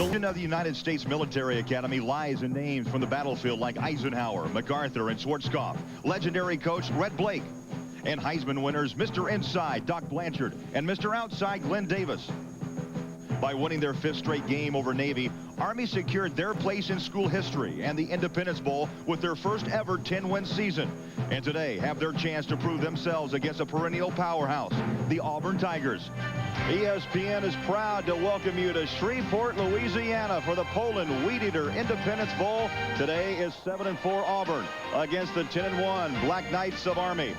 Of the United States Military Academy lies in names from the battlefield like Eisenhower, MacArthur, and Schwarzkopf. Legendary coach Red Blake. And Heisman winners Mr. Inside, Doc Blanchard, and Mr. Outside, Glenn Davis. By winning their 5th straight game over Navy, Army secured their place in school history and the Independence Bowl with their first ever 10-win season. And today have their chance to prove themselves against a perennial powerhouse, the Auburn Tigers. ESPN is proud to welcome you to Shreveport, Louisiana for the Poland Weed Eater Independence Bowl. Today is 7-4 Auburn against the 10-1 Black Knights of Army.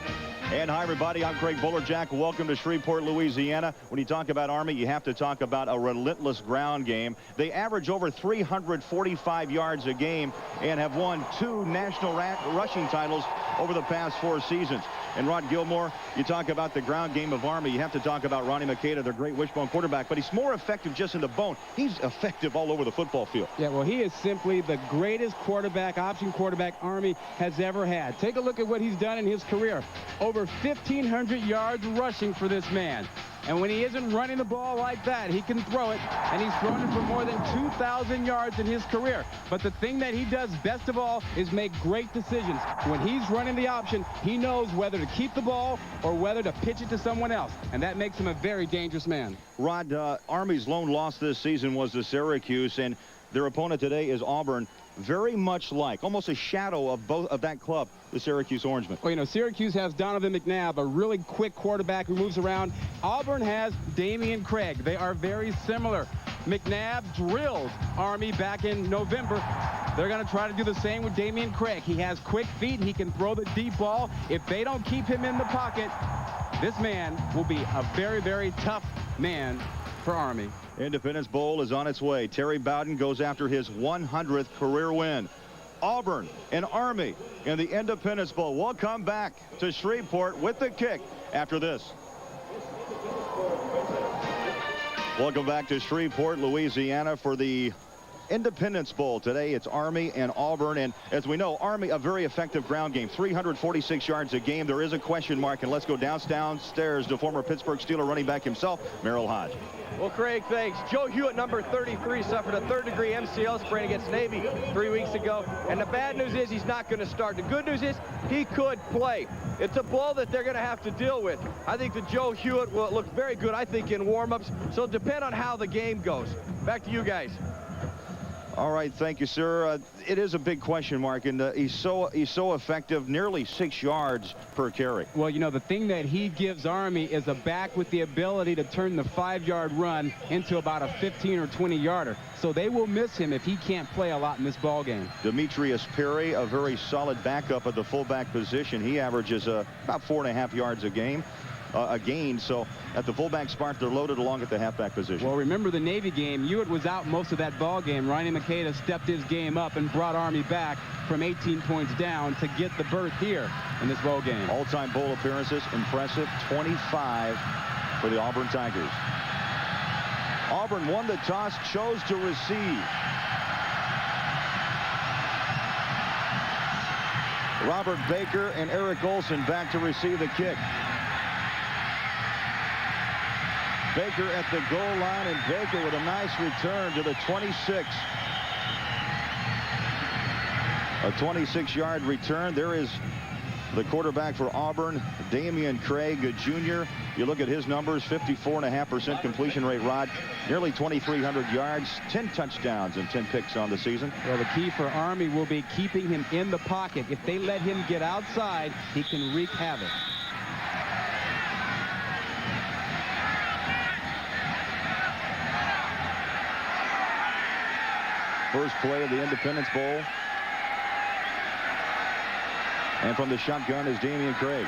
And hi, everybody. I'm Craig Bullerjack. Welcome to Shreveport, Louisiana. When you talk about Army, you have to talk about a relentless ground game. They average over 345 yards a game and have won 2 national rushing titles over the past 4 seasons. And Rod Gilmore, you talk about the ground game of Army, you have to talk about Ronnie McAda, their great wishbone quarterback, but he's more effective just in the bone. He's effective all over the football field. Yeah, well, he is simply the greatest quarterback, option quarterback Army has ever had. Take a look at what he's done in his career. Over 1,500 yards rushing for this man. And when he isn't running the ball like that, he can throw it, and he's thrown it for more than 2,000 yards in his career. But the thing that he does best of all is make great decisions. When he's running the option, he knows whether to keep the ball or whether to pitch it to someone else, and that makes him a very dangerous man. Rod, Army's lone loss this season was to Syracuse, and their opponent today is Auburn. Very much like, almost a shadow of both of that club, the Syracuse Orangemen. Well, you know, Syracuse has Donovan McNabb, a really quick quarterback who moves around. Auburn has Dameyune Craig. They are very similar. McNabb drilled Army back in November. They're going to try to do the same with Dameyune Craig. He has quick feet. He can throw the deep ball. If they don't keep him in the pocket, this man will be a very, very tough man for Army. Independence Bowl is on its way. Terry Bowden goes after his 100th career win. Auburn and Army in the Independence Bowl. We'll come back to Shreveport with the kick after this. Welcome back to Shreveport, Louisiana for the Independence Bowl. Today it's Army and Auburn, and as we know, Army a very effective ground game, 346 yards a game. There is a question mark, and let's go downstairs to former Pittsburgh Steeler running back himself, Merrill Hodge. Well, Craig, thanks. Joe Hewitt, number 33, suffered a 3rd-degree MCL sprain against Navy 3 weeks ago, and the bad news is he's not going to start. The good news is he could play. It's a blow that they're going to have to deal with. I think that Joe Hewitt will look very good, I think, in warm-ups, so it'll depend on how the game goes. Back to you guys. All right, thank you, sir. It is a big question mark, and he's so effective, nearly 6 yards per carry. Well, you know, the thing that he gives Army is a back with the ability to turn the 5-yard run into about a 15 or 20-yarder. So they will miss him if he can't play a lot in this ball game. Demetrius Perry, a very solid backup at the fullback position. He averages about 4.5 yards a game. Gain, so at the fullback spot they're loaded along at the halfback position. Well, remember the Navy game, Hewitt was out most of that ball game. Ronnie McAda stepped his game up and brought Army back from 18 points down to get the berth here in this ball game. All-time bowl appearances, impressive, 25 for the Auburn Tigers. Auburn won the toss, chose to receive. Robert Baker and Eric Olson back to receive the kick. Baker at the goal line, and Baker with a nice return to the 26. A 26-yard return. There is the quarterback for Auburn, Dameyune Craig, a junior. You look at his numbers, 54.5% completion rate, Rod. Nearly 2,300 yards, 10 touchdowns, and 10 picks on the season. Well, the key for Army will be keeping him in the pocket. If they let him get outside, he can wreak havoc. First play of the Independence Bowl. And from the shotgun is Dameyune Craig.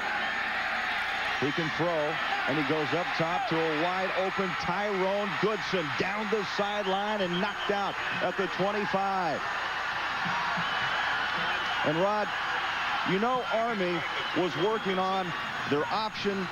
He can throw, and he goes up top to a wide open Tyrone Goodson down the sideline and knocked out at the 25. And Rod, you know Army was working on their option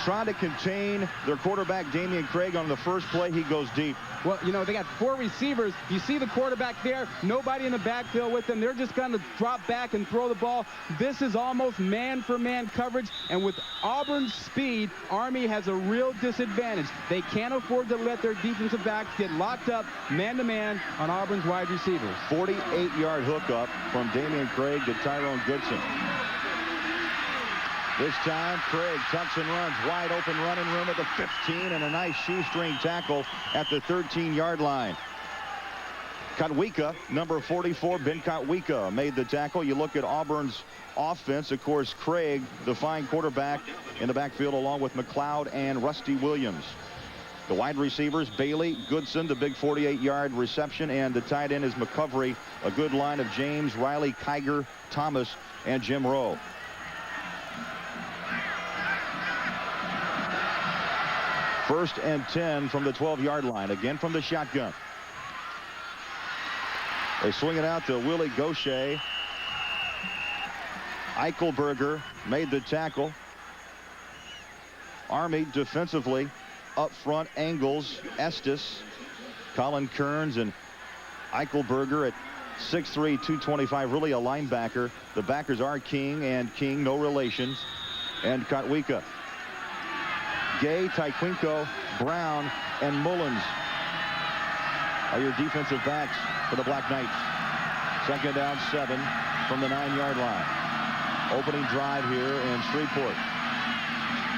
trying to contain their quarterback, Dameyune Craig, on the first play. He goes deep. Well, you know, they got 4 receivers. You see the quarterback there, nobody in the backfield with them. They're just going to drop back and throw the ball. This is almost man-for-man coverage, and with Auburn's speed, Army has a real disadvantage. They can't afford to let their defensive backs get locked up man-to-man on Auburn's wide receivers. 48-yard hookup from Dameyune Craig to Tyrone Goodson. This time, Craig tucks and runs. Wide open running room at the 15, and a nice shoestring tackle at the 13-yard line. Kotwika, number 44, Ben Kotwika, made the tackle. You look at Auburn's offense, of course, Craig, the fine quarterback in the backfield, along with McLeod and Rusty Williams. The wide receivers, Bailey, Goodson, the big 48-yard reception, and the tight end is McCovery, a good line of James, Riley, Kiger, Thomas, and Jim Rowe. First and 10 from the 12-yard line, again from the shotgun. They swing it out to Willie Gaucher. Eichelberger made the tackle. Army defensively up front, Angles, Estes, Colin Kearns, and Eichelberger at 6'3", 225, really a linebacker. The backers are King and King, no relations, and Kotwika. Gay, Tyquinko, Brown, and Mullins are your defensive backs for the Black Knights. Second down, 7 from the 9-yard line. Opening drive here in Shreveport.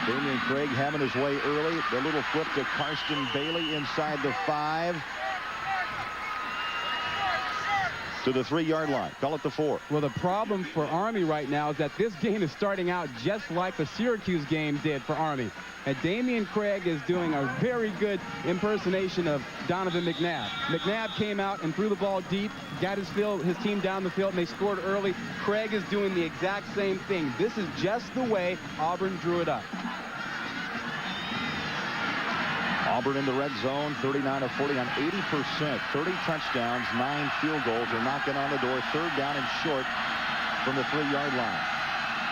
Dameyune Craig having his way early. The little flip to Carson Bailey inside the 5. To the 3-yard line. Call it the 4. Well, the problem for Army right now is that this game is starting out just like the Syracuse game did for Army. And Dameyune Craig is doing a very good impersonation of Donovan McNabb. McNabb came out and threw the ball deep, got his team down the field, and they scored early. Craig is doing the exact same thing. This is just the way Auburn drew it up. Auburn in the red zone, 39 of 40 on 80%, 30 touchdowns, 9 field goals. They're knocking on the door. Third down and short from the 3-yard line.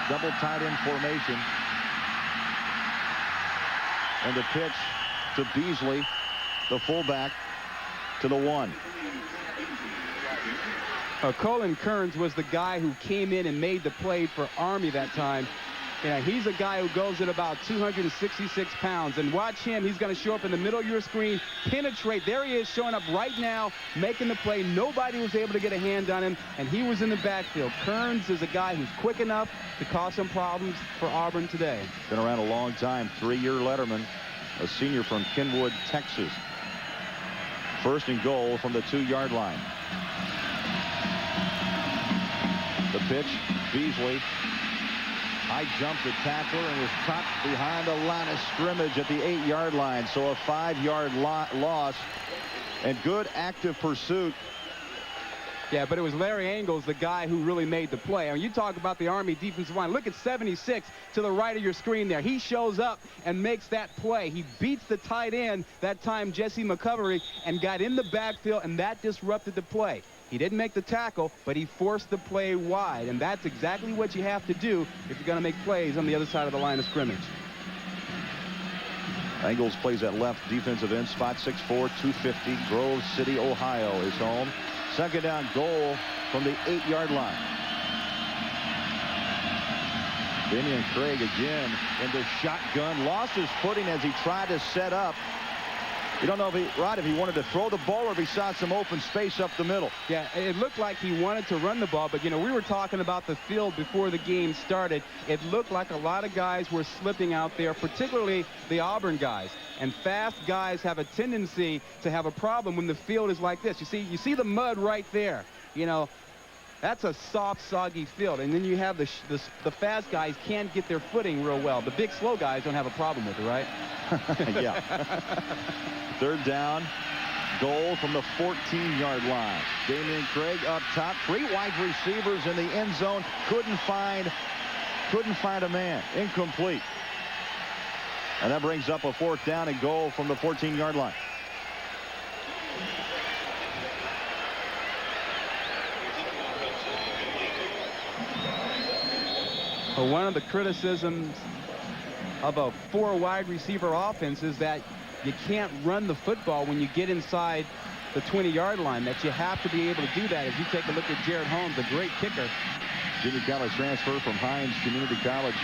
Double tight end formation. And the pitch to Beasley, the fullback, to the 1. Colin Kearns was the guy who came in and made the play for Army that time. Yeah, he's a guy who goes at about 266 pounds. And watch him. He's going to show up in the middle of your screen, penetrate. There he is showing up right now, making the play. Nobody was able to get a hand on him, and he was in the backfield. Kearns is a guy who's quick enough to cause some problems for Auburn today. Been around a long time. 3-year letterman, a senior from Kenwood, Texas. First and goal from the 2-yard line. The pitch, Beasley. High jumped the tackler and was caught behind the line of scrimmage at the 8-yard line. So a 5-yard loss and good active pursuit. Yeah, but it was Larry Angles, the guy who really made the play. I mean, you talk about the Army defensive line. Look at 76 to the right of your screen there. He shows up and makes that play. He beats the tight end that time, Jesse McCovery, and got in the backfield, and that disrupted the play. He didn't make the tackle, but he forced the play wide, and that's exactly what you have to do if you're going to make plays on the other side of the line of scrimmage. Angles plays at left defensive end spot, 6'4", 250. Grove City, Ohio is home. Second down, goal from the 8-yard line. Dameyune Craig again in the shotgun. Lost his footing as he tried to set up. You don't know if he wanted to throw the ball or if he saw some open space up the middle. Yeah, it looked like he wanted to run the ball, but, you know, we were talking about the field before the game started. It looked like a lot of guys were slipping out there, particularly the Auburn guys. And fast guys have a tendency to have a problem when the field is like this. You see the mud right there. You know, that's a soft, soggy field. And then you have the fast guys can't get their footing real well. The big, slow guys don't have a problem with it, right? Yeah. Third down, goal from the 14-yard line. Dameyune Craig up top, 3 wide receivers in the end zone. Couldn't find a man. Incomplete. And that brings up a 4th down and goal from the 14-yard line. Well, one of the criticisms of a 4 wide receiver offense is that you can't run the football when you get inside the 20-yard line, that you have to be able to do that. As you take a look at Jaret Holmes, a great kicker. Junior college transfer from Hines Community College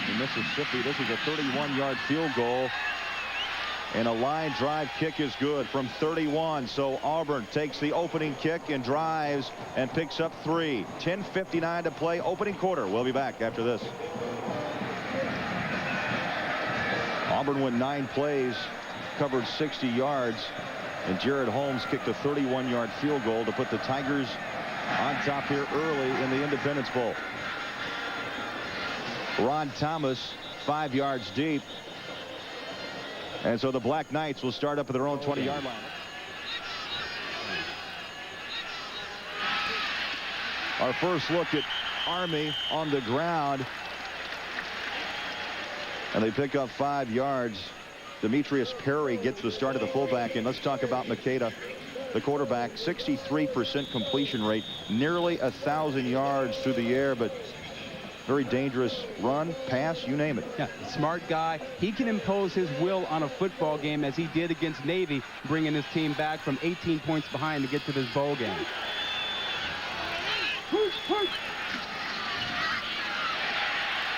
in Mississippi. This is a 31-yard field goal. And a line drive kick is good from 31. So Auburn takes the opening kick and drives and picks up 3. 10:59 to play, opening quarter. We'll be back after this. Auburn went 9 plays, covered 60 yards, and Jaret Holmes kicked a 31-yard field goal to put the Tigers on top here early in the Independence Bowl. Ron Thomas 5 yards deep. And so the Black Knights will start up at their own 20-yard line. Our first look at Army on the ground. And they pick up 5 yards. Demetrius Perry gets the start of the fullback. And let's talk about McAda, the quarterback. 63% completion rate, nearly 1,000 yards through the air, but very dangerous run, pass, you name it. Yeah, smart guy. He can impose his will on a football game, as he did against Navy, bringing his team back from 18 points behind to get to this bowl game.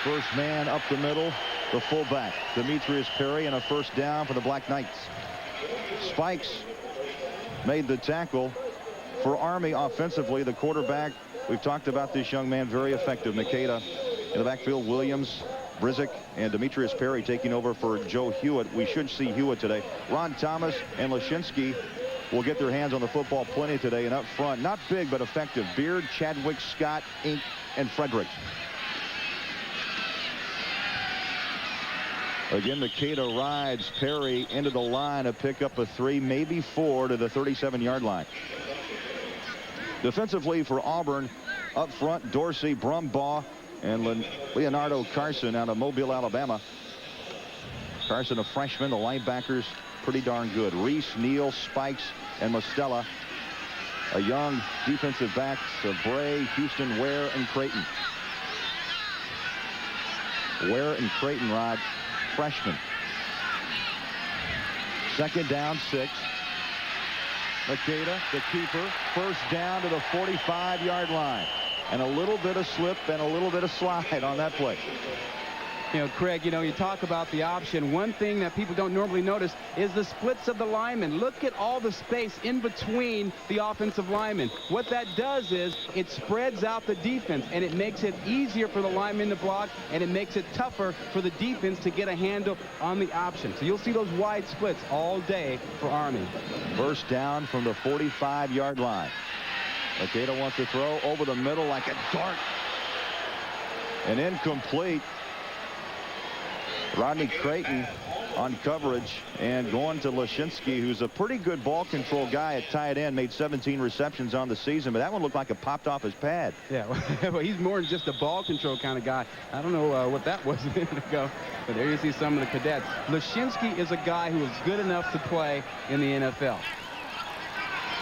First man up the middle, the fullback, Demetrius Perry, and a first down for the Black Knights. Spikes made the tackle for Army offensively. The quarterback, we've talked about this young man, very effective. McAda in the backfield, Williams, Brizik, and Demetrius Perry taking over for Joe Hewitt. We should see Hewitt today. Ron Thomas and Lashinsky will get their hands on the football plenty today. And up front, not big but effective, Beard, Chadwick, Scott, Ink, and Frederick. Again, McAda rides Perry into the line to pick up a 3, maybe 4 to the 37-yard line. Defensively for Auburn, up front, Dorsey, Brumbaugh, and Leonardo Carson out of Mobile, Alabama. Carson, a freshman. The linebackers, pretty darn good. Reese, Neal, Spikes, and Mostella. A young defensive backs of Bray, Houston, Ware, and Crayton. Ware and Crayton, Rod, freshmen. Second down, 6. McAda, the keeper, first down to the 45-yard line. And a little bit of slip and a little bit of slide on that play. You know, Craig, you talk about the option. One thing that people don't normally notice is the splits of the linemen. Look at all the space in between the offensive linemen. What that does is it spreads out the defense, and it makes it easier for the linemen to block, and it makes it tougher for the defense to get a handle on the option. So you'll see those wide splits all day for Army. First down from the 45-yard line. McAda wants to throw over the middle like a dart. And incomplete. Rodney Crayton on coverage, and going to Lashinsky, who's a pretty good ball control guy at tight end, made 17 receptions on the season, but that one looked like it popped off his pad. Yeah, well, he's more than just a ball control kind of guy. I don't know what that was a minute ago, but there you see some of the cadets. Lashinsky is a guy who is good enough to play in the NFL.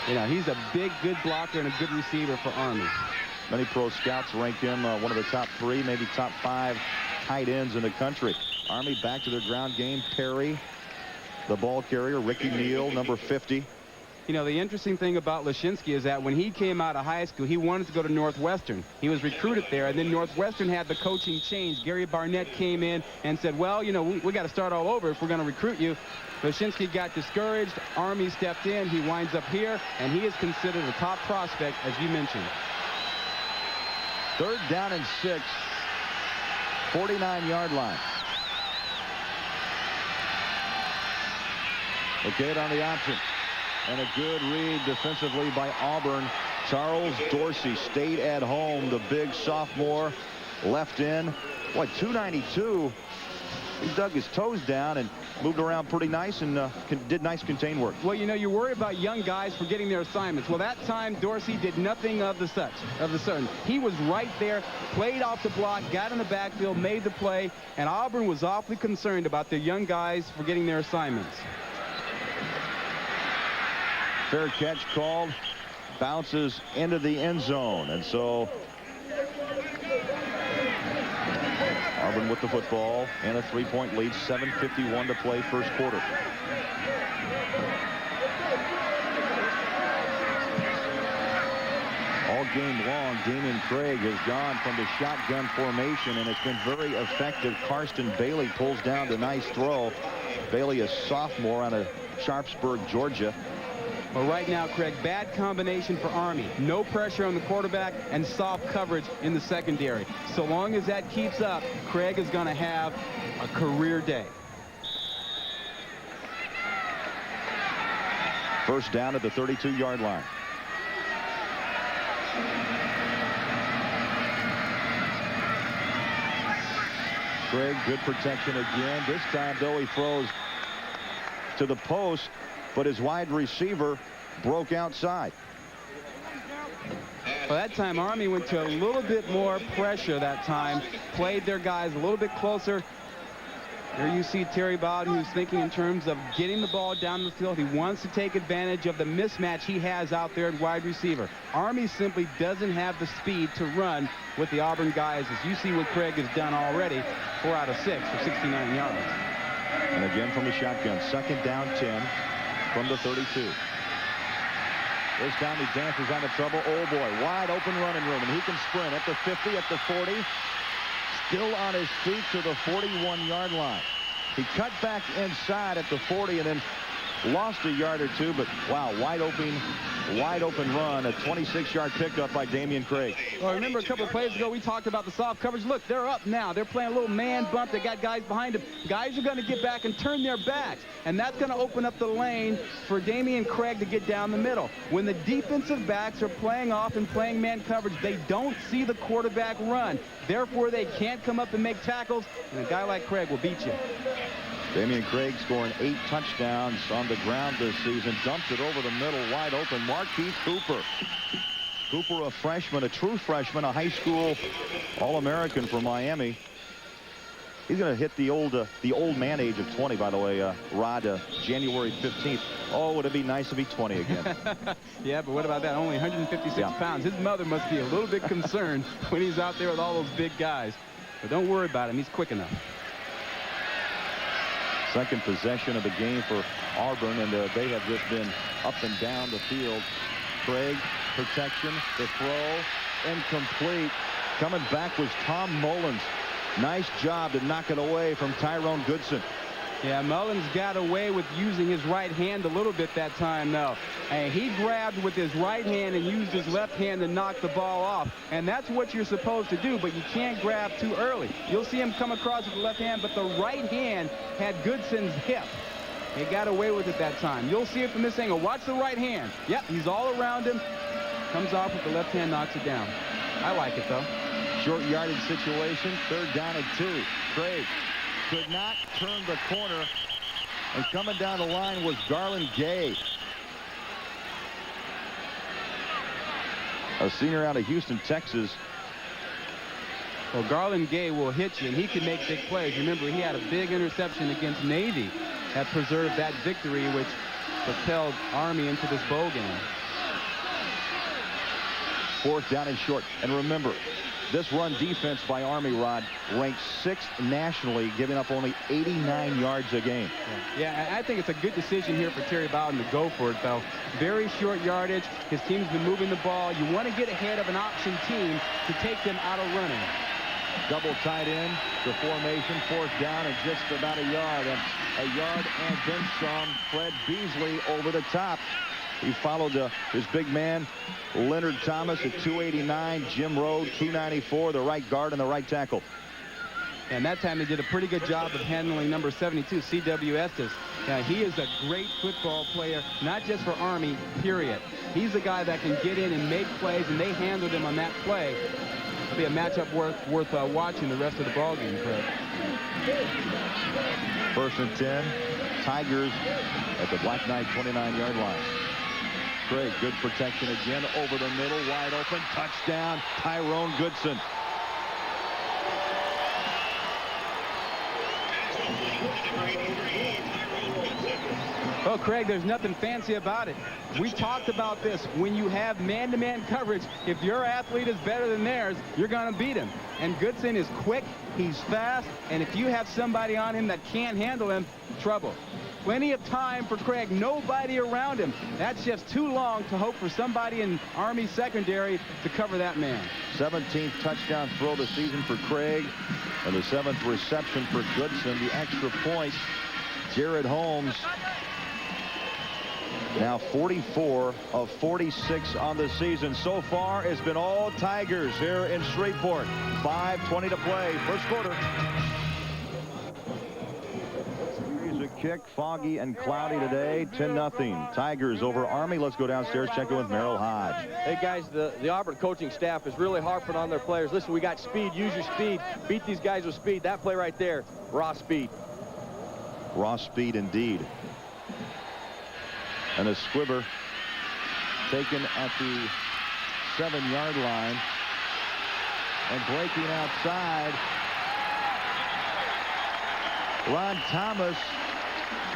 He's a big, good blocker and a good receiver for Army. Many pro scouts rank him one of the top 3, maybe top 5 tight ends in the country. Army back to their ground game. Perry, the ball carrier. Ricky Neal, number 50. The interesting thing about Lashinsky is that when he came out of high school, he wanted to go to Northwestern. He was recruited there, and then Northwestern had the coaching change. Gary Barnett came in and said, well, we got to start all over if we're going to recruit you. Lashinsky got discouraged. Army stepped in. He winds up here, and he is considered a top prospect, as you mentioned. Third down and 6. 49-yard line. McAda on the option. And a good read defensively by Auburn. Charles Dorsey stayed at home. The big sophomore left in. 292. He dug his toes down and moved around pretty nice and did nice contain work. Well, you worry about young guys forgetting their assignments. Well, that time Dorsey did nothing of the sort. He was right there, played off the block, got in the backfield, made the play, and Auburn was awfully concerned about their young guys forgetting their assignments. Fair catch called, bounces into the end zone, and so Auburn with the football and a 3-point lead. 7:51 to play, first quarter. All game long, Dameyune Craig has gone from the shotgun formation, and it's been very effective. Carson Bailey pulls down the nice throw. Bailey, a sophomore out of Sharpsburg, Georgia. Well, right now, Craig, bad combination for Army. No pressure on the quarterback and soft coverage in the secondary. So long as that keeps up, Craig is going to have a career day. First down at the 32-yard line. Craig, good protection again. This time, though, he throws to the post, but his wide receiver broke outside. Well, that time Army went to a little bit more pressure that time, played their guys a little bit closer. There you see Terry Bowden, who's thinking in terms of getting the ball down the field. He wants to take advantage of the mismatch he has out there at wide receiver. Army simply doesn't have the speed to run with the Auburn guys, as you see what Craig has done already. 4 out of 6 for 69 yards. And again from the shotgun. Second down 10 from the 32. This time he dances out of trouble. Oh boy, wide open running room, and he can sprint at the 50, at the 40. Still on his feet to the 41-yard line. He cut back inside at the 40 and then lost a yard or two, but wow, wide open run, a 26-yard pickup by Dameyune Craig. Well, remember a couple of plays ago we talked about the soft coverage. Look, they're up now. They're playing a little man bump. They got guys behind them. Guys are going to get back and turn their backs, and that's going to open up the lane for Dameyune Craig to get down the middle. When the defensive backs are playing off and playing man coverage, they don't see the quarterback run. Therefore, they can't come up and make tackles, and a guy like Craig will beat you. Dameyune Craig scoring 8 touchdowns on the ground this season. Dumps it over the middle, wide open. Marquise Cooper. Cooper, a freshman, a true freshman, a high school All-American for Miami. He's going to hit the old man age of 20, by the way, Rod, January 15th. Oh, would it be nice to be 20 again? Yeah, but what about that? Only 156 pounds. His mother must be a little bit concerned when he's out there with all those big guys. But don't worry about him. He's quick enough. Second possession of the game for Auburn, and they have just been up and down the field. Craig, protection, the throw, incomplete. Coming back was Tom Mullins. Nice job to knock it away from Tyrone Goodson. Yeah, Mullins got away with using his right hand a little bit that time, though. And he grabbed with his right hand and used his left hand to knock the ball off. And that's what you're supposed to do, but you can't grab too early. You'll see him come across with the left hand, but the right hand had Goodson's hip. He got away with it that time. You'll see it from this angle. Watch the right hand. Yep, he's all around him. Comes off with the left hand, knocks it down. I like it, though. Short yardage situation, third down and 2. Craig could not turn the corner, and coming down the line was Garland Gay, a senior out of Houston, Texas. Well, Garland Gay will hit you, and he can make big plays. Remember, he had a big interception against Navy that preserved that victory, which propelled Army into this bowl game. Fourth down and short. And remember, this run defense by Army, Rod, ranked 6th nationally, giving up only 89 yards a game. Yeah, I think it's a good decision here for Terry Bowden to go for it, though. Very short yardage. His team's been moving the ball. You want to get ahead of an option team to take them out of running. Double tight end, the formation, fourth down, and just about a yard. And a yard and then some. Fred Beasley over the top. He followed his big man, Leonard Thomas, at 289. Jim Rowe, 294, the right guard and the right tackle. And that time they did a pretty good job of handling number 72, C.W. Estes. He is a great football player, not just for Army, period. He's a guy that can get in and make plays, and they handled him on that play. It'll be a matchup worth watching the rest of the ballgame, Craig. First and 10. Tigers at the Black Knight 29-yard line. Craig, good protection again, over the middle, wide open, touchdown, Tyrone Goodson. Well, Craig, there's nothing fancy about it. We talked about this. When you have man-to-man coverage, if your athlete is better than theirs, you're going to beat him. And Goodson is quick, he's fast, and if you have somebody on him that can't handle him, trouble. Plenty of time for Craig, nobody around him. That's just too long to hope for somebody in Army secondary to cover that man. 17th touchdown throw this season for Craig, and the 7th reception for Goodson. The extra point, Jaret Holmes. Now 44 of 46 on the season. So far, it's been all Tigers here in Shreveport. 5:20 to play, first quarter. Here's a kick, foggy and cloudy today, 10-0. Tigers over Army. Let's go downstairs, check in with Merrill Hodge. Hey, guys, the Auburn coaching staff is really harping on their players. Listen, we got speed. Use your speed. Beat these guys with speed. That play right there, raw speed. Raw speed indeed. And a squibber taken at the 7-yard line and breaking outside. Ron Thomas,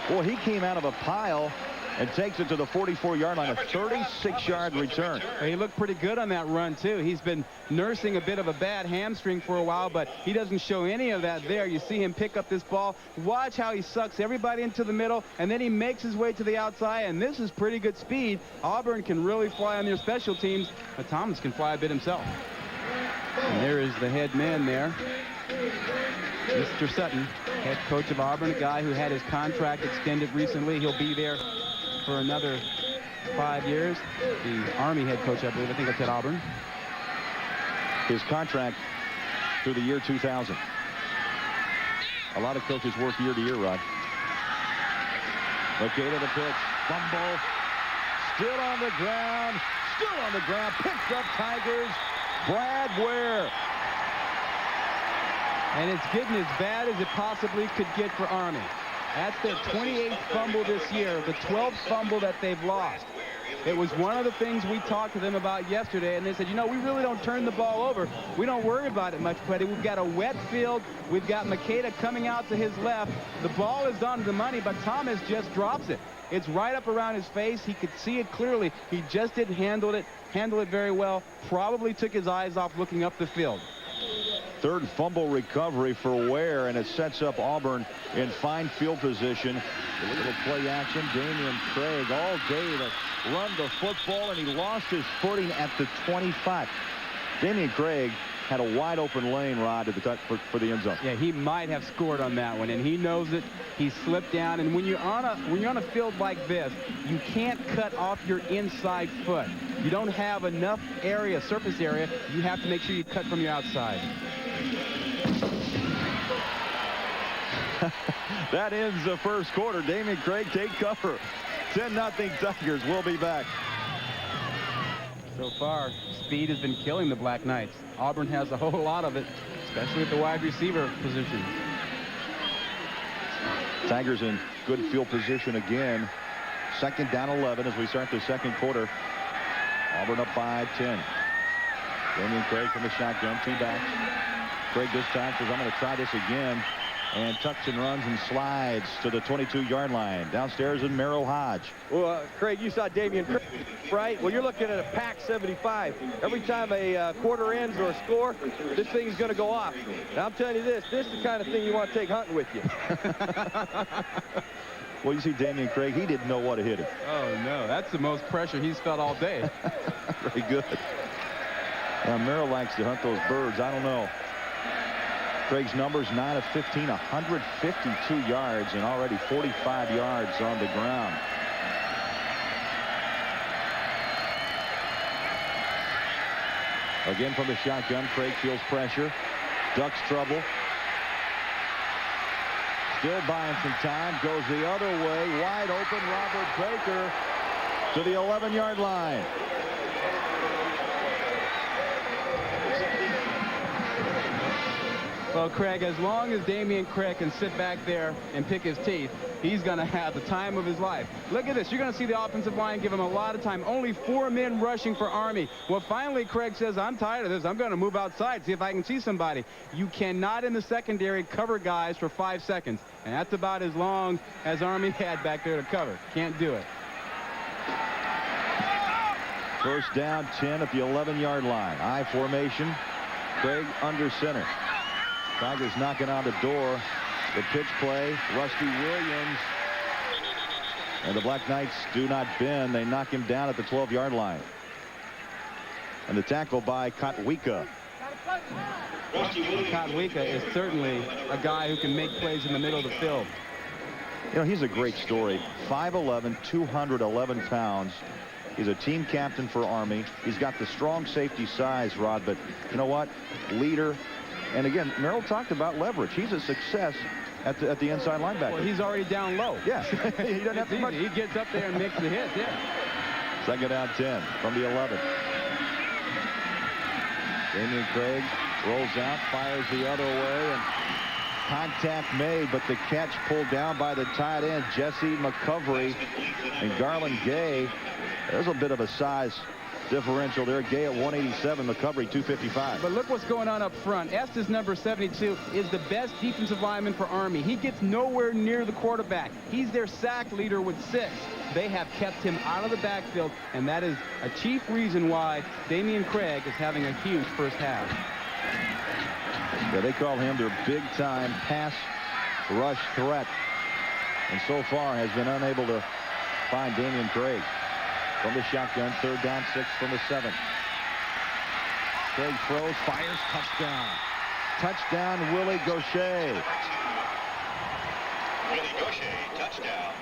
well, he came out of a pile and takes it to the 44-yard line, a 36-yard return. He looked pretty good on that run, too. He's been nursing a bit of a bad hamstring for a while, but he doesn't show any of that there. You see him pick up this ball. Watch how he sucks everybody into the middle, and then he makes his way to the outside, and this is pretty good speed. Auburn can really fly on their special teams, but Thomas can fly a bit himself. And there is the head man there, Mr. Sutton, head coach of Auburn, a guy who had his contract extended recently. He'll be there for another 5 years. The Army head coach, I believe. I think that's at Auburn. His contract through the year 2000. A lot of coaches work year to year, Rod. Okay, to the pitch. Fumble. Still on the ground. Still on the ground. Picked up Tigers. Brad Ware. And it's getting as bad as it possibly could get for Army. That's their 28th fumble this year, the 12th fumble that they've lost. It was one of the things we talked to them about yesterday, and they said, you know, we really don't turn the ball over. We don't worry about it much, but we've got a wet field. We've got McAda coming out to his left. The ball is on the money, but Thomas just drops it. It's right up around his face. He could see it clearly. He just didn't handle it very well. Probably took his eyes off looking up the field. Third fumble recovery for Ware, and it sets up Auburn in fine field position. A little play action. Dameyune Craig all day to run the football, and he lost his footing at the 25. Dameyune Craig had a wide open lane, Rod, for the end zone. Yeah, he might have scored on that one, and he knows it. He slipped down, and when you're on a field like this, you can't cut off your inside foot. You don't have enough area, surface area. You have to make sure you cut from your outside. That ends the first quarter. Dameyune Craig take cover. 10-0 Tigers. We'll be back. So far, speed has been killing the Black Knights. Auburn has a whole lot of it, especially at the wide receiver position. Tigers in good field position again. Second down 11 as we start the second quarter. Auburn up 5-10. Dameyune Craig from the shotgun, two backs. Craig this time says, I'm going to try this again. And tucks and runs and slides to the 22-yard line. Downstairs in Merrill Hodge. Well, Craig, you saw Dameyune Craig, right? Well, you're looking at a pack 75. Every time a quarter ends or a score, this thing's going to go off. Now, I'm telling you this is the kind of thing you want to take hunting with you. Well, you see Dameyune Craig, he didn't know what to hit him. Oh, no, that's the most pressure he's felt all day. Very good. Now, Merrill likes to hunt those birds. I don't know. Craig's numbers 9 of 15, 152 yards, and already 45 yards on the ground. Again from the shotgun, Craig feels pressure, ducks trouble. Still buying some time, goes the other way, wide open, Robert Baker to the 11-yard line. Well, Craig, as long as Dameyune Craig can sit back there and pick his teeth, he's going to have the time of his life. Look at this. You're going to see the offensive line give him a lot of time. Only 4 men rushing for Army. Well, finally, Craig says, I'm tired of this. I'm going to move outside, see if I can see somebody. You cannot in the secondary cover guys for 5 seconds. And that's about as long as Army had back there to cover. Can't do it. First down, 10 at the 11-yard line. I formation. Craig under center. Tigers knocking on the door. The pitch play. Rusty Williams. And the Black Knights do not bend. They knock him down at the 12-yard line. And the tackle by Kotwika. Kotwika is certainly a guy who can make plays in the middle of the field. You know, he's a great story. 5'11", 211 pounds. He's a team captain for Army. He's got the strong safety size, Rod, but you know what? Leader. And again, Merrill talked about leverage. He's a success at the inside linebacker. Well, he's already down low. Yeah. He doesn't have to much. He gets up there and makes the hit, yeah. Second down, 10 from the 11. Dameyune Craig rolls out, fires the other way, and contact made, but the catch pulled down by the tight end, Jesse McCovery. And Garland Gay, there's a bit of a size differential there. Gay at 187, McCovery 255. But look what's going on up front. Estes, number 72, is the best defensive lineman for Army. He gets nowhere near the quarterback. He's their sack leader with 6. They have kept him out of the backfield, and that is a chief reason why Dameyune Craig is having a huge first half. Yeah, they call him their big-time pass rush threat, and so far has been unable to find Dameyune Craig. From the shotgun, third down, 6 from the 7. Craig throws, fires, touchdown. Touchdown, Willie Gaucher. Willie Gaucher, touchdown.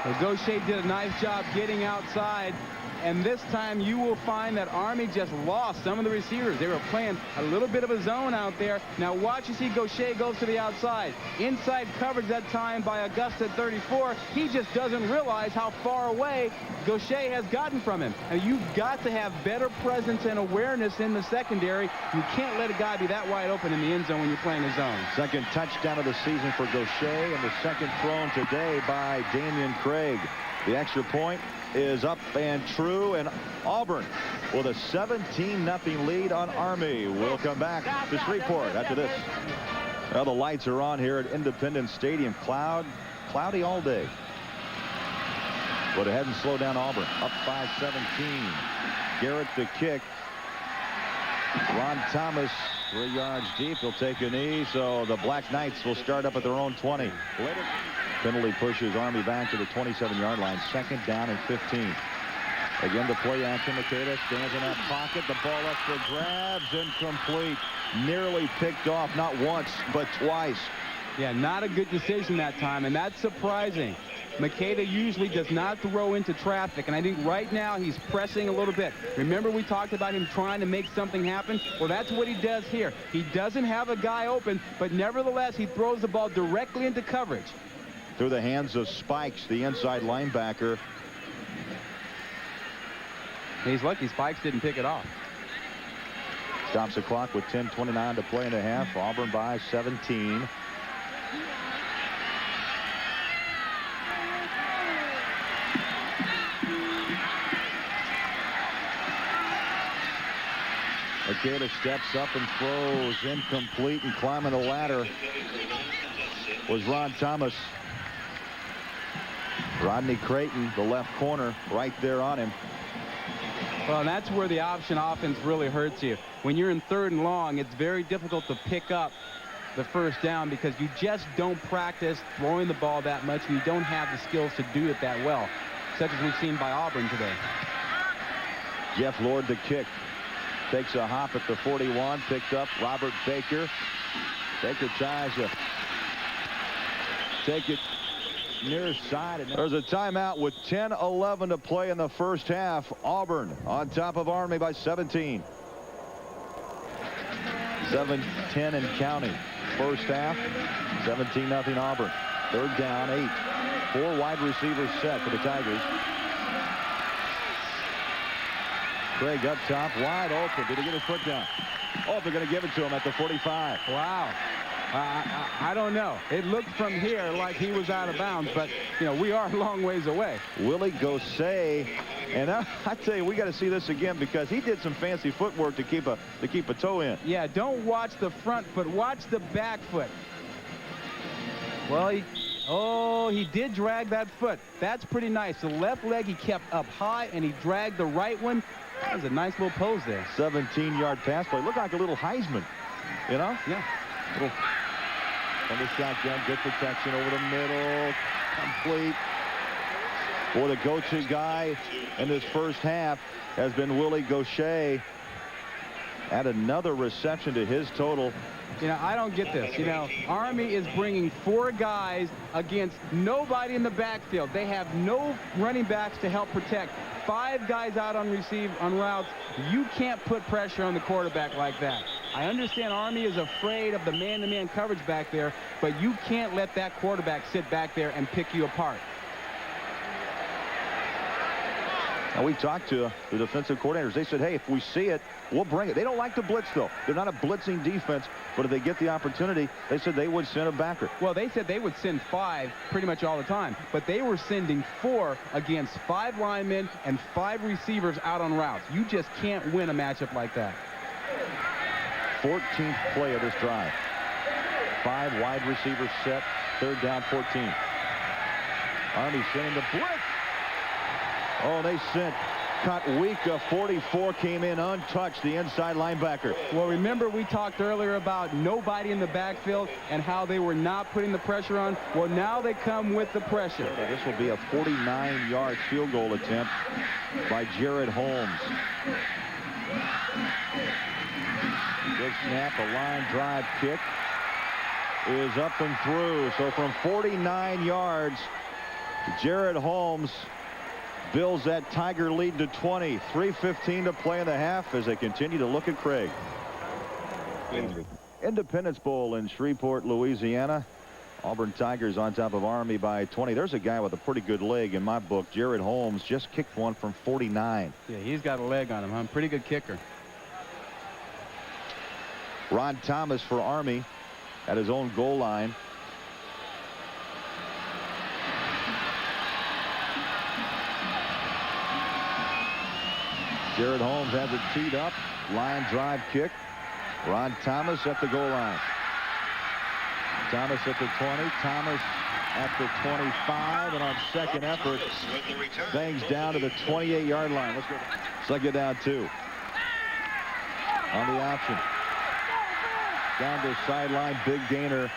Well, Gaucher did a nice job getting outside, and this time you will find that Army just lost some of the receivers. They were playing a little bit of a zone out there. Now watch you see Gaucher goes to the outside. Inside coverage that time by Augusta at 34. He just doesn't realize how far away Gaucher has gotten from him. And you've got to have better presence and awareness in the secondary. You can't let a guy be that wide open in the end zone when you're playing a zone. Second touchdown of the season for Gaucher, and the second thrown today by Dameyune Craig. The extra point is up and true, and Auburn with a 17-0 lead on Army. We'll come back to Shreveport after this. Well, the lights are on here at Independence Stadium. Cloudy all day. But it hasn't slowed down Auburn. Up by 17. Garrett the kick. Ron Thomas 3 yards deep. He'll take a knee, so the Black Knights will start up at their own 20. Penalty pushes Army back to the 27-yard line. Second down and 15. Again, the play action. McAda stands in that pocket. The ball up for grabs. Incomplete. Nearly picked off, not once, but twice. Yeah, not a good decision that time, and that's surprising. McAda usually does not throw into traffic, and I think right now he's pressing a little bit. Remember we talked about him trying to make something happen? Well, that's what he does here. He doesn't have a guy open, but nevertheless, he throws the ball directly into coverage. Through the hands of Spikes, the inside linebacker. He's lucky Spikes didn't pick it off. Stops the clock with 10:29 to play in a half. Auburn by 17. McAda steps up and throws incomplete, and climbing the ladder was Ron Thomas. Rodney Crayton, the left corner, right there on him. Well, that's where the option offense really hurts you. When you're in 3rd and long, it's very difficult to pick up the first down because you just don't practice throwing the ball that much, and you don't have the skills to do it that well, such as we've seen by Auburn today. Jeff Lord the kick. Takes a hop at the 41, picked up Robert Baker. Baker tries to take it near side. There's a timeout with 10:11 to play in the first half. Auburn on top of Army by 17. 7-10 and counting. First half, 17-0 Auburn. Third down, 8. 4 wide receivers set for the Tigers. Craig up top, wide open. Did he get his foot down? Oh, they're going to give it to him at the 45. Wow. I don't know. It looked from here like he was out of bounds, but, you know, we are a long ways away. Willie Gosset, and I tell you, we got to see this again because he did some fancy footwork to keep a toe in. Yeah, don't watch the front foot. Watch the back foot. Well, he did drag that foot. That's pretty nice. The left leg he kept up high, and he dragged the right one. That was a nice little pose there. 17-yard pass play. Looked like a little Heisman, you know? Yeah. Little on the shotgun, good protection over the middle, complete. Boy, the go-to guy in this first half has been Willie Gosset. Add another reception to his total. You know, I don't get this. You know, Army is bringing 4 guys against nobody in the backfield. They have no running backs to help protect. 5 guys out on routes. You can't put pressure on the quarterback like that. I understand Army is afraid of the man-to-man coverage back there, but you can't let that quarterback sit back there and pick you apart. Now, we talked to the defensive coordinators. They said, hey, if we see it, we'll bring it. They don't like to blitz, though. They're not a blitzing defense, but if they get the opportunity, they said they would send a backer. Well, they said they would send 5 pretty much all the time, but they were sending 4 against 5 linemen and 5 receivers out on routes. You just can't win a matchup like that. 14th play of this drive. 5 wide receivers set, 3rd down, 14. Army sending the blitz. Oh, they sent Kotwika, 44, came in untouched, the inside linebacker. Well, remember we talked earlier about nobody in the backfield and how they were not putting the pressure on. Well, now they come with the pressure. So this will be a 49-yard field goal attempt by Jaret Holmes. Good snap, a line drive kick is up and through. So from 49 yards, Jaret Holmes builds that Tiger lead to 20. 3:15 to play in the half as they continue to look at Craig. Independence Bowl in Shreveport, Louisiana. Auburn Tigers on top of Army by 20. There's a guy with a pretty good leg in my book. Jaret Holmes just kicked one from 49. Yeah, he's got a leg on him, huh? Pretty good kicker. Ron Thomas for Army at his own goal line. Jaret Holmes has it teed up. Line drive kick. Ron Thomas at the goal line. Thomas at the 20. Thomas at the 25. And on second effort, bangs down to the 28-yard line. Let's go. Second down 2. On the option. Down to sideline. Big gainer.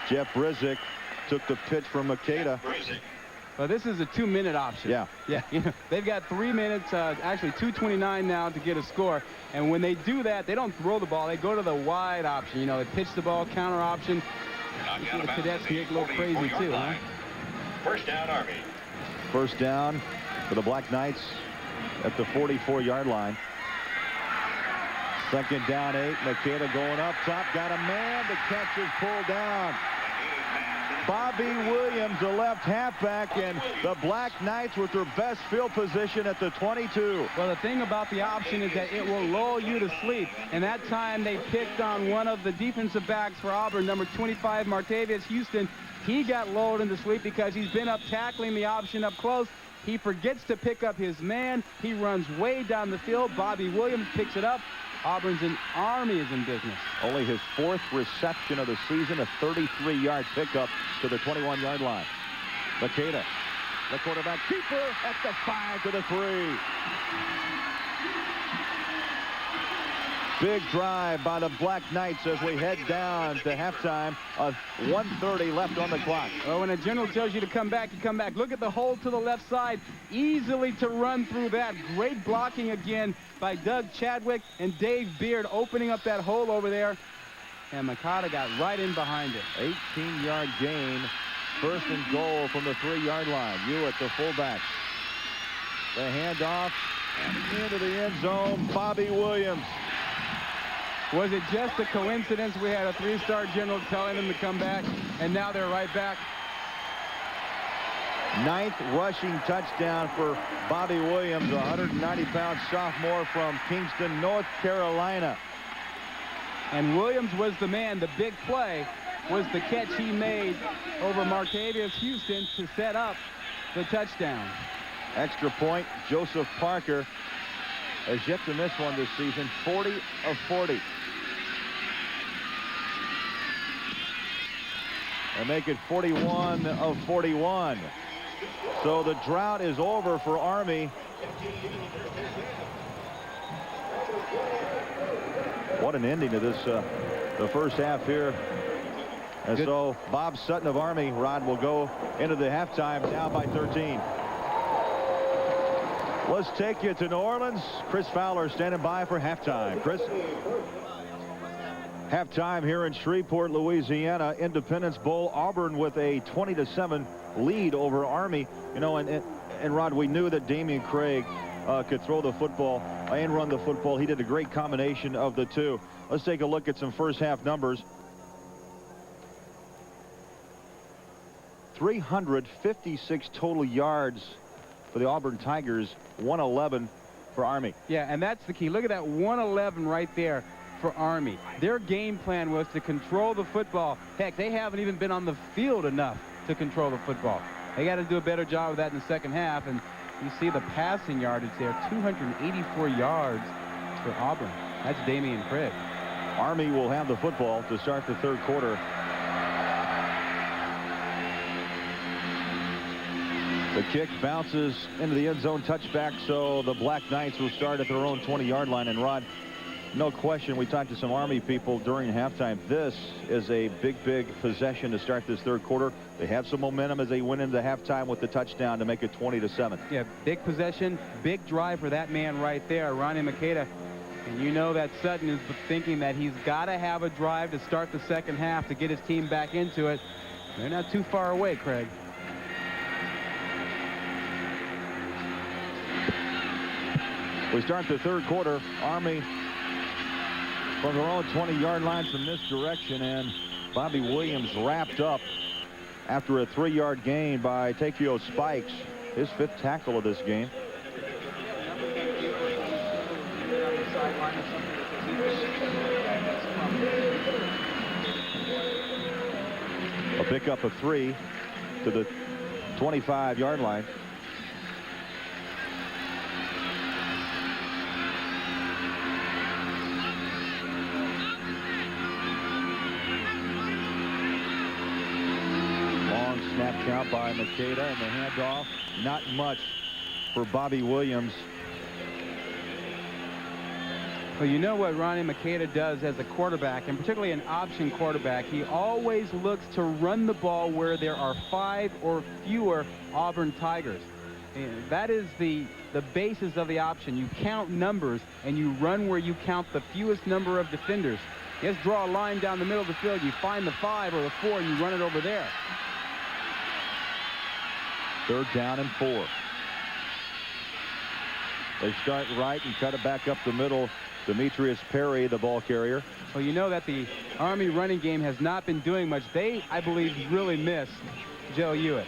Jeff Rizek took the pitch from McAda. Well, this is a 2-minute option. Yeah. Yeah. You know, they've got 3 minutes, actually 2:29 now to get a score. And when they do that, they don't throw the ball. They go to the wide option. You know, they pitch the ball, counter option. The cadets can get a little crazy too, huh? First down, Army. First down for the Black Knights at the 44-yard line. Second down 8. McAda going up top. Got a man. The catch is pulled down. Bobby Williams, the left halfback, and the Black Knights with their best field position at the 22. Well, the thing about the option is that it will lull you to sleep. And that time they picked on one of the defensive backs for Auburn, number 25, Martavius Houston. He got lulled into sleep because he's been up tackling the option up close. He forgets to pick up his man. He runs way down the field. Bobby Williams picks it up. Army is in business. Only his 4th reception of the season, a 33-yard pickup to the 21-yard line. McAda, the quarterback keeper at the 5 to the 3. Big drive by the Black Knights as we head down to halftime. 1:30 left on the clock. Well, when a general tells you to come back, you come back. Look at the hole to the left side. Easily to run through that. Great blocking again by Doug Chadwick and Dave Beard opening up that hole over there. And McAda got right in behind it. 18-yard gain. First and goal from the 3-yard line. Hewitt, the fullback. The handoff into the end zone. Bobby Williams. Was it just a coincidence we had a 3-star general telling them to come back, and now they're right back? Ninth rushing touchdown for Bobby Williams, a 190-pound sophomore from Kingston, North Carolina. And Williams was the man. The big play was the catch he made over Martavius Houston to set up the touchdown. Extra point, Joseph Parker has yet to miss one this season, 40 of 40. And make it 41 of 41. So the drought is over for Army. What an ending to this, the first half here. And Good. So Bob Sutton of Army, Rod, will go into the halftime down by 13. Let's take you to New Orleans. Chris Fowler standing by for halftime. Chris? Halftime here in Shreveport, Louisiana. Independence Bowl. Auburn with a 20-7 lead over Army. You know, and Rod, we knew that Dameyune Craig could throw the football and run the football. He did a great combination of the two. Let's take a look at some first half numbers. 356 total yards for the Auburn Tigers, 111 for Army. Yeah, and that's the key. Look at that 111 right there for Army. Their game plan was to control the football. Heck, they haven't even been on the field enough to control the football. They got to do a better job of that in the second half. And you see the passing yardage there, 284 yards for Auburn. That's Dameyune Craig. Army will have the football to start the third quarter. The kick bounces into the end zone, touchback, so the Black Knights will start at their own 20-yard line. And Rod, no question, we talked to some Army people during halftime. This is a big possession to start this third quarter. They have some momentum as they went into halftime with the touchdown to make it 20-7. Yeah, big possession, big drive for that man right there, Ronnie McAda. And you know that Sutton is thinking that he's got to have a drive to start the second half to get his team back into it. They're not too far away, Craig. We start the third quarter. Army from their own 20-yard line from this direction, and Bobby Williams wrapped up after a 3-yard gain by Takeo Spikes, his 5th tackle of this game. A pickup of 3 to the 25-yard line. Snap count by McAda, and the handoff, not much for Bobby Williams. Well, you know what Ronnie McAda does as a quarterback, and particularly an option quarterback, he always looks to run the ball where there are 5 or fewer Auburn Tigers. And that is the basis of the option. You count numbers, and you run where you count the fewest number of defenders. You just draw a line down the middle of the field. You find the 5 or the 4, and you run it over there. Third down and 4. They start right and cut it back up the middle. Demetrius Perry, the ball carrier. Well, you know that the Army running game has not been doing much. They, I believe, really miss Joe Hewitt.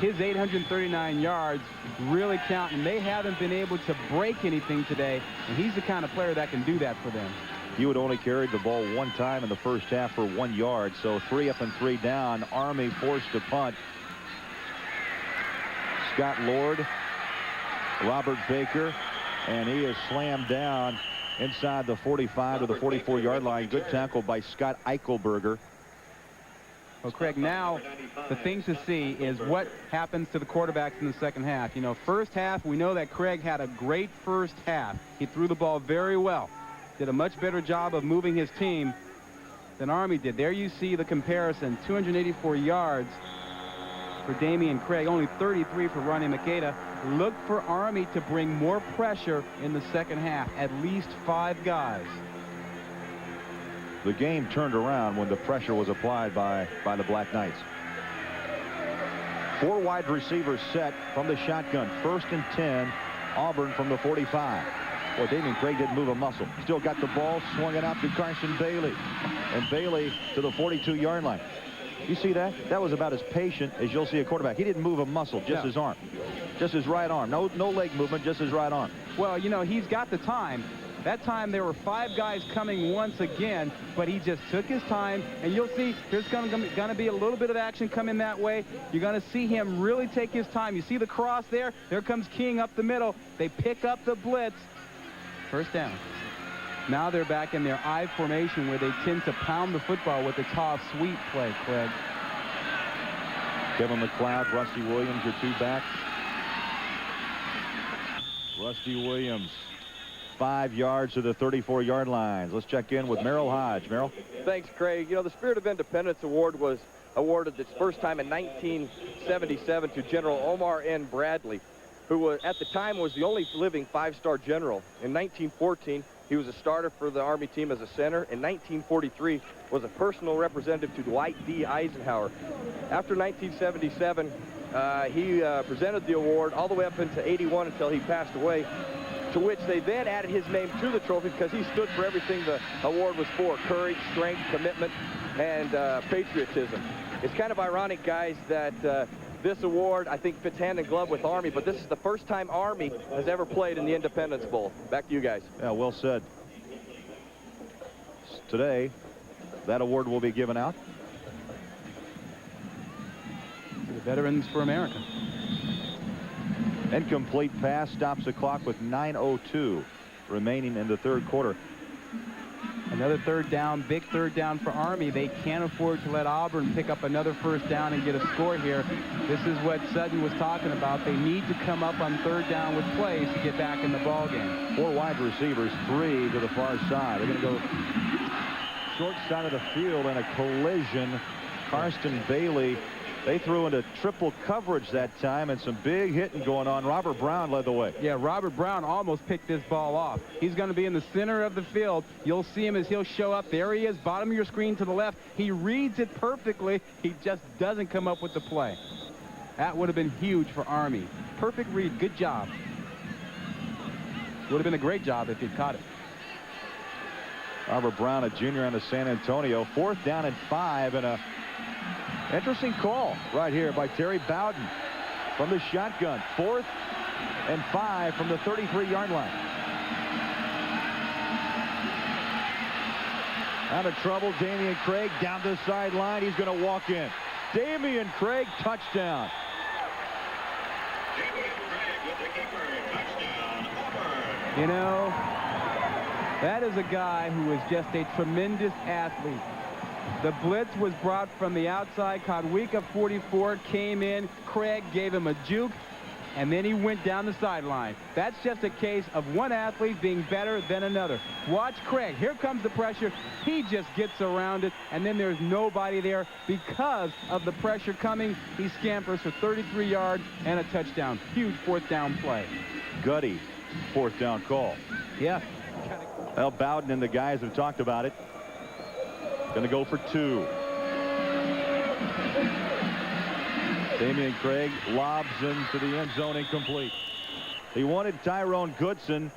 His 839 yards really count, and they haven't been able to break anything today, and he's the kind of player that can do that for them. Hewitt only carried the ball 1 time in the first half for 1 yard, so 3 up and 3 down. Army forced to punt. Scott Lord, Robert Baker, and he is slammed down inside the 45 to the 44-yard line. Good tackle by Scott Eichelberger. Well, Craig, now the thing to see is what happens to the quarterbacks in the second half. You know, first half, we know that Craig had a great first half. He threw the ball very well. Did a much better job of moving his team than Army did. There you see the comparison, 284 yards for Dameyune Craig, only 33 for Ronnie McAda. Look for Army to bring more pressure in the second half, at least 5 guys. The game turned around when the pressure was applied by the Black Knights. 4 wide receivers set from the shotgun. 1st and 10, Auburn from the 45. Well, Dameyune Craig didn't move a muscle. Still got the ball, swung it out to Carson Bailey. And Bailey to the 42-yard line. You see that? That was about as patient as you'll see a quarterback. He didn't move a muscle, just his arm. Just his right arm. No leg movement, just his right arm. Well, you know, he's got the time. That time there were 5 guys coming once again, but he just took his time, and you'll see there's going to be a little bit of action coming that way. You're going to see him really take his time. You see the cross there? There comes King up the middle. They pick up the blitz. First down. Now they're back in their I formation where they tend to pound the football with the toss sweep play, Craig. Kevin McLeod, Rusty Williams, your 2 backs. Rusty Williams. 5 yards to the 34-yard lines. Let's check in with Merrill Hodge. Merrill? Thanks, Craig. You know, the Spirit of Independence Award was awarded its first time in 1977 to General Omar N. Bradley, who at the time was the only living 5-star general. In 1914, he was a starter for the Army team as a center. In 1943, was a personal representative to Dwight D. Eisenhower. After 1977, he presented the award all the way up into 81 until he passed away, to which they then added his name to the trophy because he stood for everything the award was for: courage, strength, commitment, and patriotism. It's kind of ironic, guys, that this award, I think, fits hand in glove with Army, but this is the first time Army has ever played in the Independence Bowl. Back to you guys. Yeah, well said. Today, that award will be given out to the Veterans for America. Incomplete pass stops the clock with 9:02 remaining in the 3rd quarter. Another 3rd down, big 3rd down for Army. They can't afford to let Auburn pick up another 1st down and get a score here. This is what Sutton was talking about. They need to come up on 3rd down with plays to get back in the ball game. 4 wide receivers, 3 to the far side. They're going to go short side of the field in a collision. Carson Bailey. They threw into triple coverage that time, and some big hitting going on. Robert Brown led the way. Yeah, Robert Brown almost picked this ball off. He's going to be in the center of the field. You'll see him as he'll show up. There he is, bottom of your screen to the left. He reads it perfectly. He just doesn't come up with the play. That would have been huge for Army. Perfect read. Good job. Would have been a great job if he'd caught it. Robert Brown, a junior out of San Antonio. 4th down and 5, and a interesting call right here by Terry Bowden from the shotgun. 4th and 5 from the 33-yard line. Out of trouble, Dameyune Craig down the sideline. He's going to walk in. Dameyune Craig, touchdown. You know, that is a guy who is just a tremendous athlete. The blitz was brought from the outside. Kodwika, 44, came in. Craig gave him a juke, and then he went down the sideline. That's just a case of one athlete being better than another. Watch Craig. Here comes the pressure. He just gets around it, and then there's nobody there. Because of the pressure coming, he scampers for 33 yards and a touchdown. Huge 4th down play. Gutty, 4th down call. Yeah. Well, Bowden and the guys have talked about it. Going to go for 2. Dameyune Craig lobs into the end zone, incomplete. He wanted Tyrone Goodson.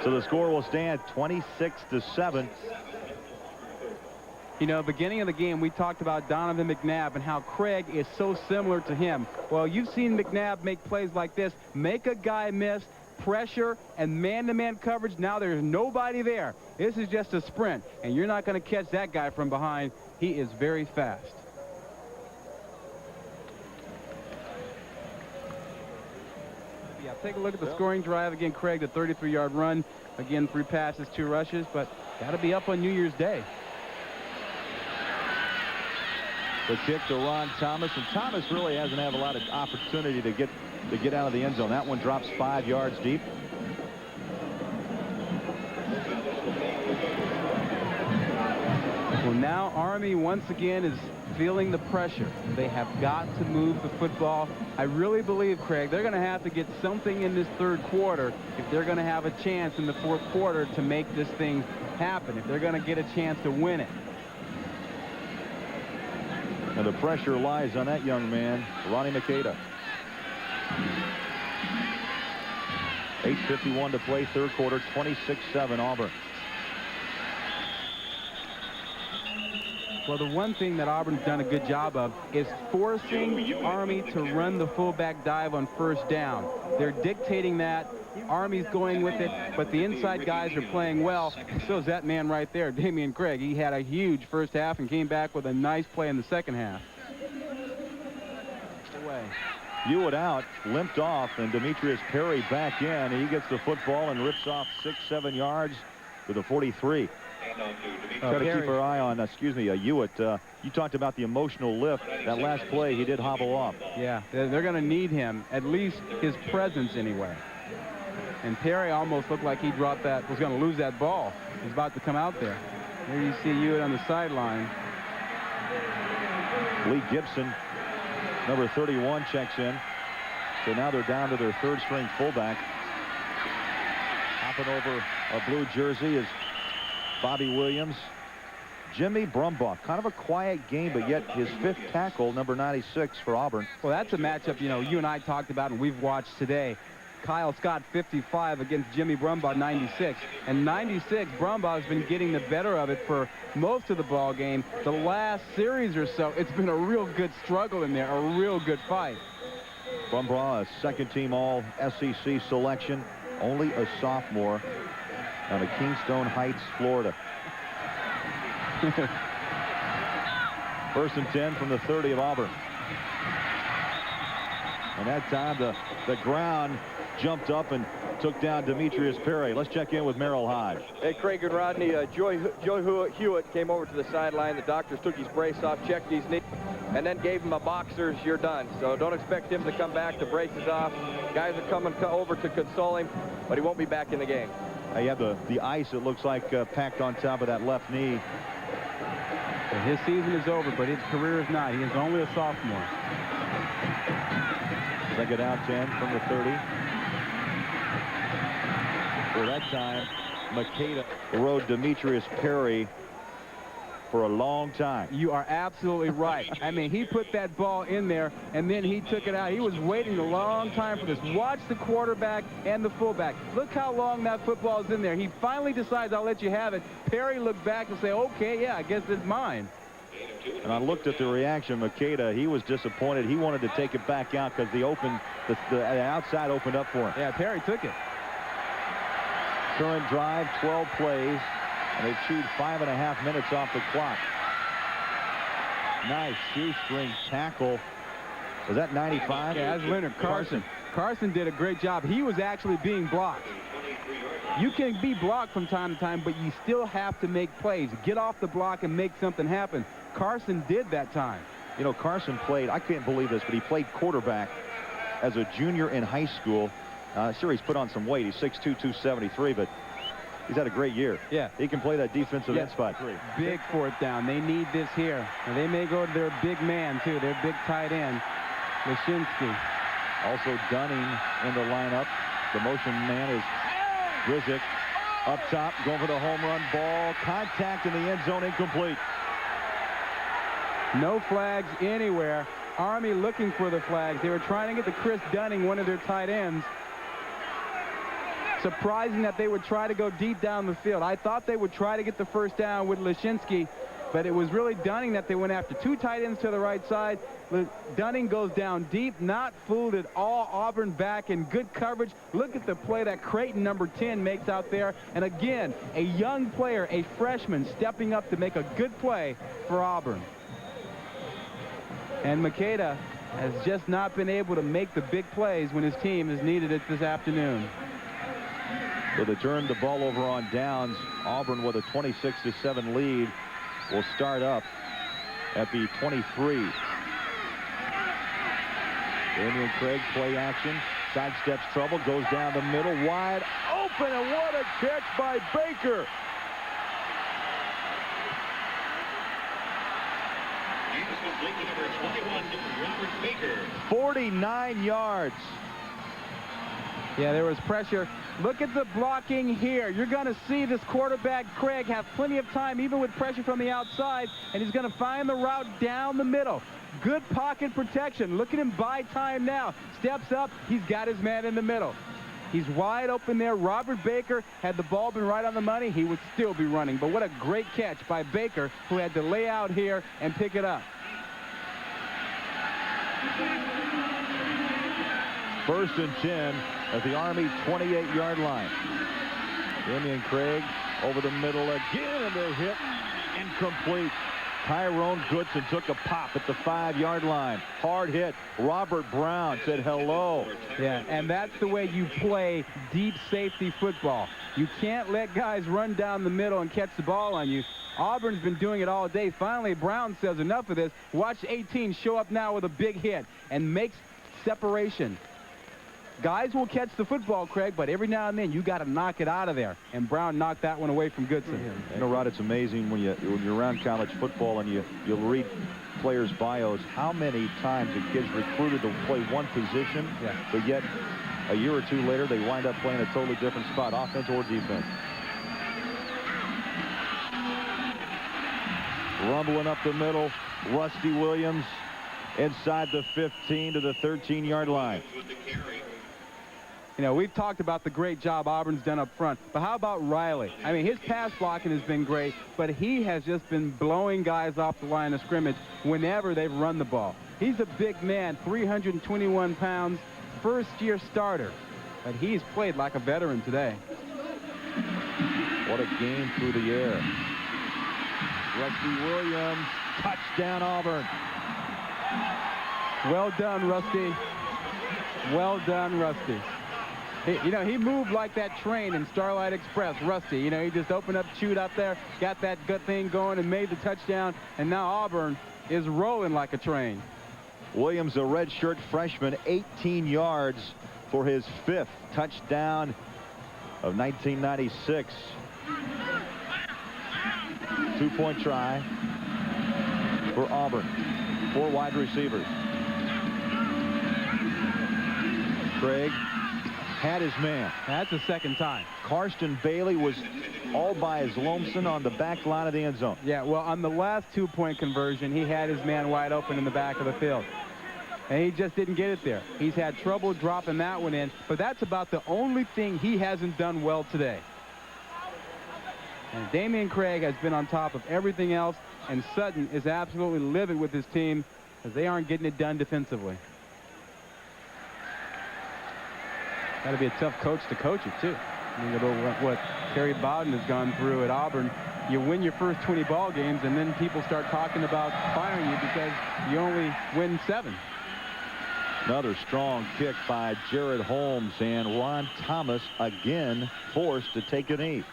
So the score will stand 26-7. You know, beginning of the game, we talked about Donovan McNabb and how Craig is so similar to him. Well, you've seen McNabb make plays like this. Make a guy miss, pressure, and man-to-man coverage. Now there's nobody there. This is just a sprint, and you're not going to catch that guy from behind. He is very fast. Yeah, take a look at the scoring drive. Again, Craig, the 33-yard run. Again, 3 passes, 2 rushes, but got to be up on New Year's Day. The kick to Ron Thomas, and Thomas really hasn't had a lot of opportunity to get out of the end zone. That one drops 5 yards deep. Well, now Army once again is feeling the pressure. They have got to move the football. I really believe, Craig, they're going to have to get something in this 3rd quarter if they're going to have a chance in the 4th quarter to make this thing happen, if they're going to get a chance to win it. And the pressure lies on that young man, Ronnie McAda. 8:51 to play, 3rd quarter, 26-7 Auburn. Well, the one thing that Auburn's done a good job of is forcing Army to run the fullback dive on first down. They're dictating that. Army's going with it, but the inside guys are playing well. So is that man right there, Dameyune Craig. He had a huge first half and came back with a nice play in the second half. Away. Hewitt out, limped off, and Demetrius Perry back in. He gets the football and rips off 6-7 yards to the 43. Got to keep our eye on, Hewitt. You talked about the emotional lift. That last play, he did hobble off. Yeah, they're going to need him, at least his presence anyway. And Perry almost looked like he dropped that, was going to lose that ball. He's about to come out there. There you see Hewitt on the sideline. Lee Gibson, number 31, checks in. So now they're down to their third-string fullback. Hopping over a blue jersey is Bobby Williams. Jimmy Brumbaugh, kind of a quiet game, but yet his fifth tackle, number 96 for Auburn. Well, that's a matchup, you know, you and I talked about and we've watched today. Kyle Scott, 55, against Jimmy Brumbaugh, 96. And 96, Brumbaugh has been getting the better of it for most of the ball game. The last series or so, it's been a real good struggle in there, a real good fight. Brumbaugh, a second-team All-SEC selection, only a sophomore, out of Kingstone Heights, Florida. First and 10 from the 30 of Auburn. And that time the ground jumped up and took down Demetrius Perry. Let's check in with Merrill Hyde. Hey, Craig and Rodney, Joe Hewitt came over to the sideline. The doctors took his brace off, checked his knee, and then gave him a boxer's, you're done. So don't expect him to come back. The brace is off. Guys are coming over to console him, but he won't be back in the game. You have the ice, it looks like, packed on top of that left knee. His season is over, but his career is not. He is only a sophomore. Second down 10 from the 30. For that time, McAda rode Demetrius Perry for a long time. You are absolutely right. I mean, he put that ball in there, and then he took it out. He was waiting a long time for this. Watch the quarterback and the fullback. Look how long that football is in there. He finally decides, I'll let you have it. Perry looked back and say, okay, yeah, I guess it's mine. And I looked at the reaction. McAda, he was disappointed. He wanted to take it back out because the outside opened up for him. Yeah, Perry took it. Current drive, 12 plays, and they've chewed 5.5 minutes off the clock. Nice shoestring tackle. Was that 95? Yeah, that's Leonard Carson. Carson did a great job. He was actually being blocked. You can be blocked from time to time, but you still have to make plays. Get off the block and make something happen. Carson did that time. You know, Carson played, I can't believe this, but he played quarterback as a junior in high school. Sure, he's put on some weight. He's 6'2", 273, but he's had a great year. Yeah. He can play that defensive end spot. Big fourth down. They need this here. And they may go to their big man, too, their big tight end, Lashinsky. Also Dunning in the lineup. The motion man is Rizek. Up top, going for the home run ball. Contact in the end zone, incomplete. No flags anywhere. Army looking for the flags. They were trying to get to Chris Dunning, one of their tight ends. Surprising that they would try to go deep down the field. I thought they would try to get the first down with Lashinsky, but it was really Dunning that they went after. Two tight ends to the right side. Dunning goes down deep, not fooled at all. Auburn back in good coverage. Look at the play that Crayton, number 10, makes out there. And again, a young player, a freshman, stepping up to make a good play for Auburn. And McAda has just not been able to make the big plays when his team has needed it this afternoon. So they turned the ball over on downs. Auburn with a 26-7 lead will start up at the 23. Dameyune Craig, play action, sidesteps trouble, goes down the middle, wide open, and what a catch by Baker. 49 yards. Yeah, there was pressure. Look at the blocking here. You're going to see this quarterback, Craig, have plenty of time, even with pressure from the outside, and he's going to find the route down the middle. Good pocket protection. Look at him buy time now. Steps up. He's got his man in the middle. He's wide open there. Robert Baker, had the ball been right on the money, he would still be running. But what a great catch by Baker, who had to lay out here and pick it up. First and 10 at the Army 28-yard line. Dameyune Craig over the middle again, and the hit incomplete. Tyrone Goodson took a pop at the 5-yard line. Hard hit. Robert Brown said hello. Yeah, and that's the way you play deep safety football. You can't let guys run down the middle and catch the ball on you. Auburn's been doing it all day. Finally, Brown says enough of this. Watch 18 show up now with a big hit and makes separation. Guys will catch the football, Craig, but every now and then you got to knock it out of there. And Brown knocked that one away from Goodson. You know, Rod, it's amazing when you're around college football and you'll read players' bios how many times a kid's recruited to play one position, but yet a year or two later they wind up playing a totally different spot, offense or defense. Rumbling up the middle, Rusty Williams inside the 15 to the 13-yard line. You know, we've talked about the great job Auburn's done up front, but how about Riley? I mean, his pass blocking has been great, but he has just been blowing guys off the line of scrimmage whenever they've run the ball. He's a big man, 321 pounds, first-year starter, but he's played like a veteran today. What a game through the air. Rusty Williams, touchdown Auburn. Well done, Rusty. Well done, Rusty. You know, he moved like that train in Starlight Express, Rusty. You know, he just opened up, chewed up there, got that good thing going and made the touchdown, and now Auburn is rolling like a train. Williams, a redshirt freshman, 18 yards for his 5th touchdown of 1996. 2-point try for Auburn. 4 wide receivers. Craig had his man. That's the second time. Carson Bailey was all by his lonesome on the back line of the end zone. Yeah, well, on the last 2-point conversion, he had his man wide open in the back of the field. And he just didn't get it there. He's had trouble dropping that one in, but that's about the only thing he hasn't done well today. And Dameyune Craig has been on top of everything else, and Sutton is absolutely livid with his team because they aren't getting it done defensively. Got to be a tough coach to coach it, too. I mean, what Terry Bowden has gone through at Auburn. You win your first 20 ball games, and then people start talking about firing you because you only win 7. Another strong kick by Jaret Holmes, and Ron Thomas again forced to take a knee.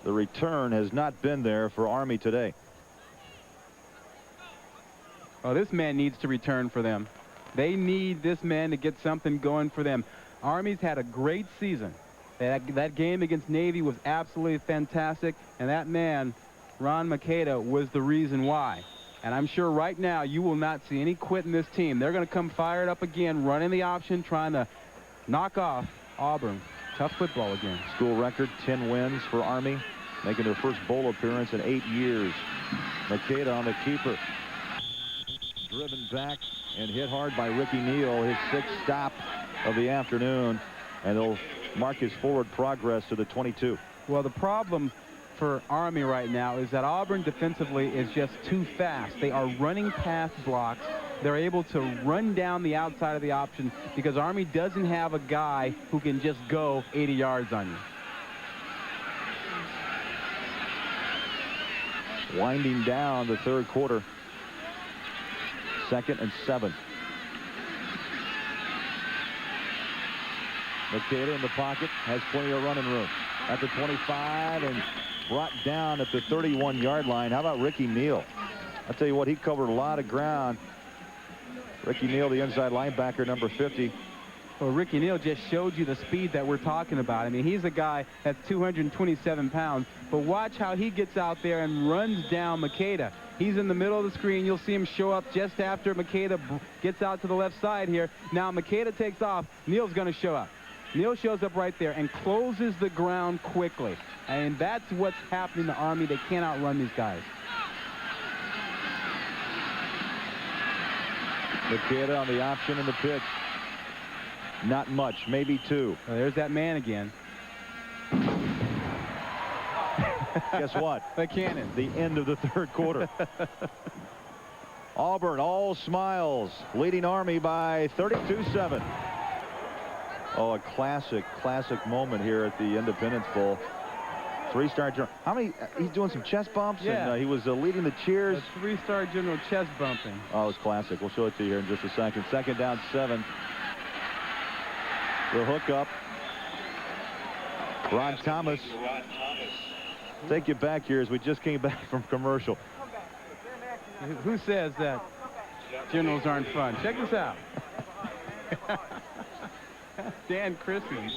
The return has not been there for Army today. Oh, this man needs to return for them. They need this man to get something going for them. Army's had a great season. That game against Navy was absolutely fantastic, and that man, Ron McAda, was the reason why. And I'm sure right now you will not see any quit in this team. They're going to come fired up again, running the option, trying to knock off Auburn. Tough football again. School record, 10 wins for Army, making their first bowl appearance in 8 years. McAda on the keeper. Driven back and hit hard by Ricky Neal, his 6th stop of the afternoon, and they'll mark his forward progress to the 22. Well, the problem for Army right now is that Auburn defensively is just too fast. They are running past blocks. They're able to run down the outside of the option because Army doesn't have a guy who can just go 80 yards on you. Winding down the 3rd quarter. 2nd and 7. McAda in the pocket, has plenty of running room at the 25 and brought down at the 31-yard line. How about Ricky Neal? I'll tell you what, he covered a lot of ground. Ricky Neal, the inside linebacker, number 50. Well, Ricky Neal just showed you the speed that we're talking about. I mean, he's a guy that's 227 pounds, but watch how he gets out there and runs down McAda. He's in the middle of the screen. You'll see him show up just after McAda gets out to the left side here. Now McAda takes off. Neal's going to show up. Neal shows up right there and closes the ground quickly. And that's what's happening to Army. They can't outrun these guys. McAda on the option and the pitch. Not much, maybe 2. Well, there's that man again. Guess what? The cannon. The end of the 3rd quarter. Auburn all smiles, leading Army by 32-7. Oh, a classic moment here at the Independence Bowl. 3-star general. How many? He's doing some chest bumps, yeah. and he was leading the cheers. A 3-star general chest bumping. Oh, it was classic. We'll show it to you here in just a second. 2nd down 7. The hook up. Ron Thomas. Take you back here as we just came back from commercial. Who says that generals aren't fun? Check this out. Dan Chrisman.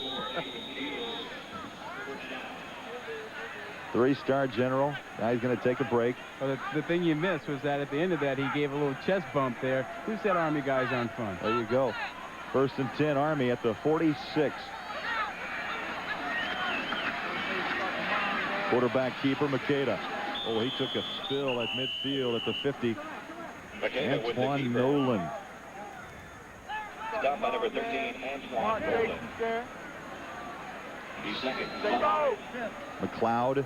3-star general. Now he's going to take a break. Well, the thing you missed was that at the end of that, he gave a little chest bump there. Who said Army guys aren't fun? There you go. 1st and 10, Army at the 46. Quarterback keeper McAda. Oh, he took a spill at midfield at the 50. Antoine Nolan. Stop by number 13, Antoine Nolan. He's second. McLeod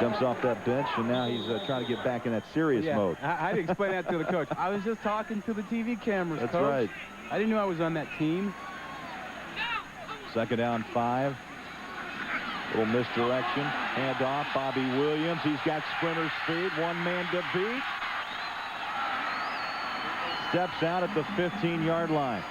jumps off that bench, and now he's trying to get back in that serious mode. I had to explain that to the coach. I was just talking to the TV cameras, That's Coach. right. I didn't know I was on that team. 2nd down 5. Little misdirection. Handoff. Bobby Williams. He's got sprinter speed. 1 man to beat. Steps out at the 15-yard line.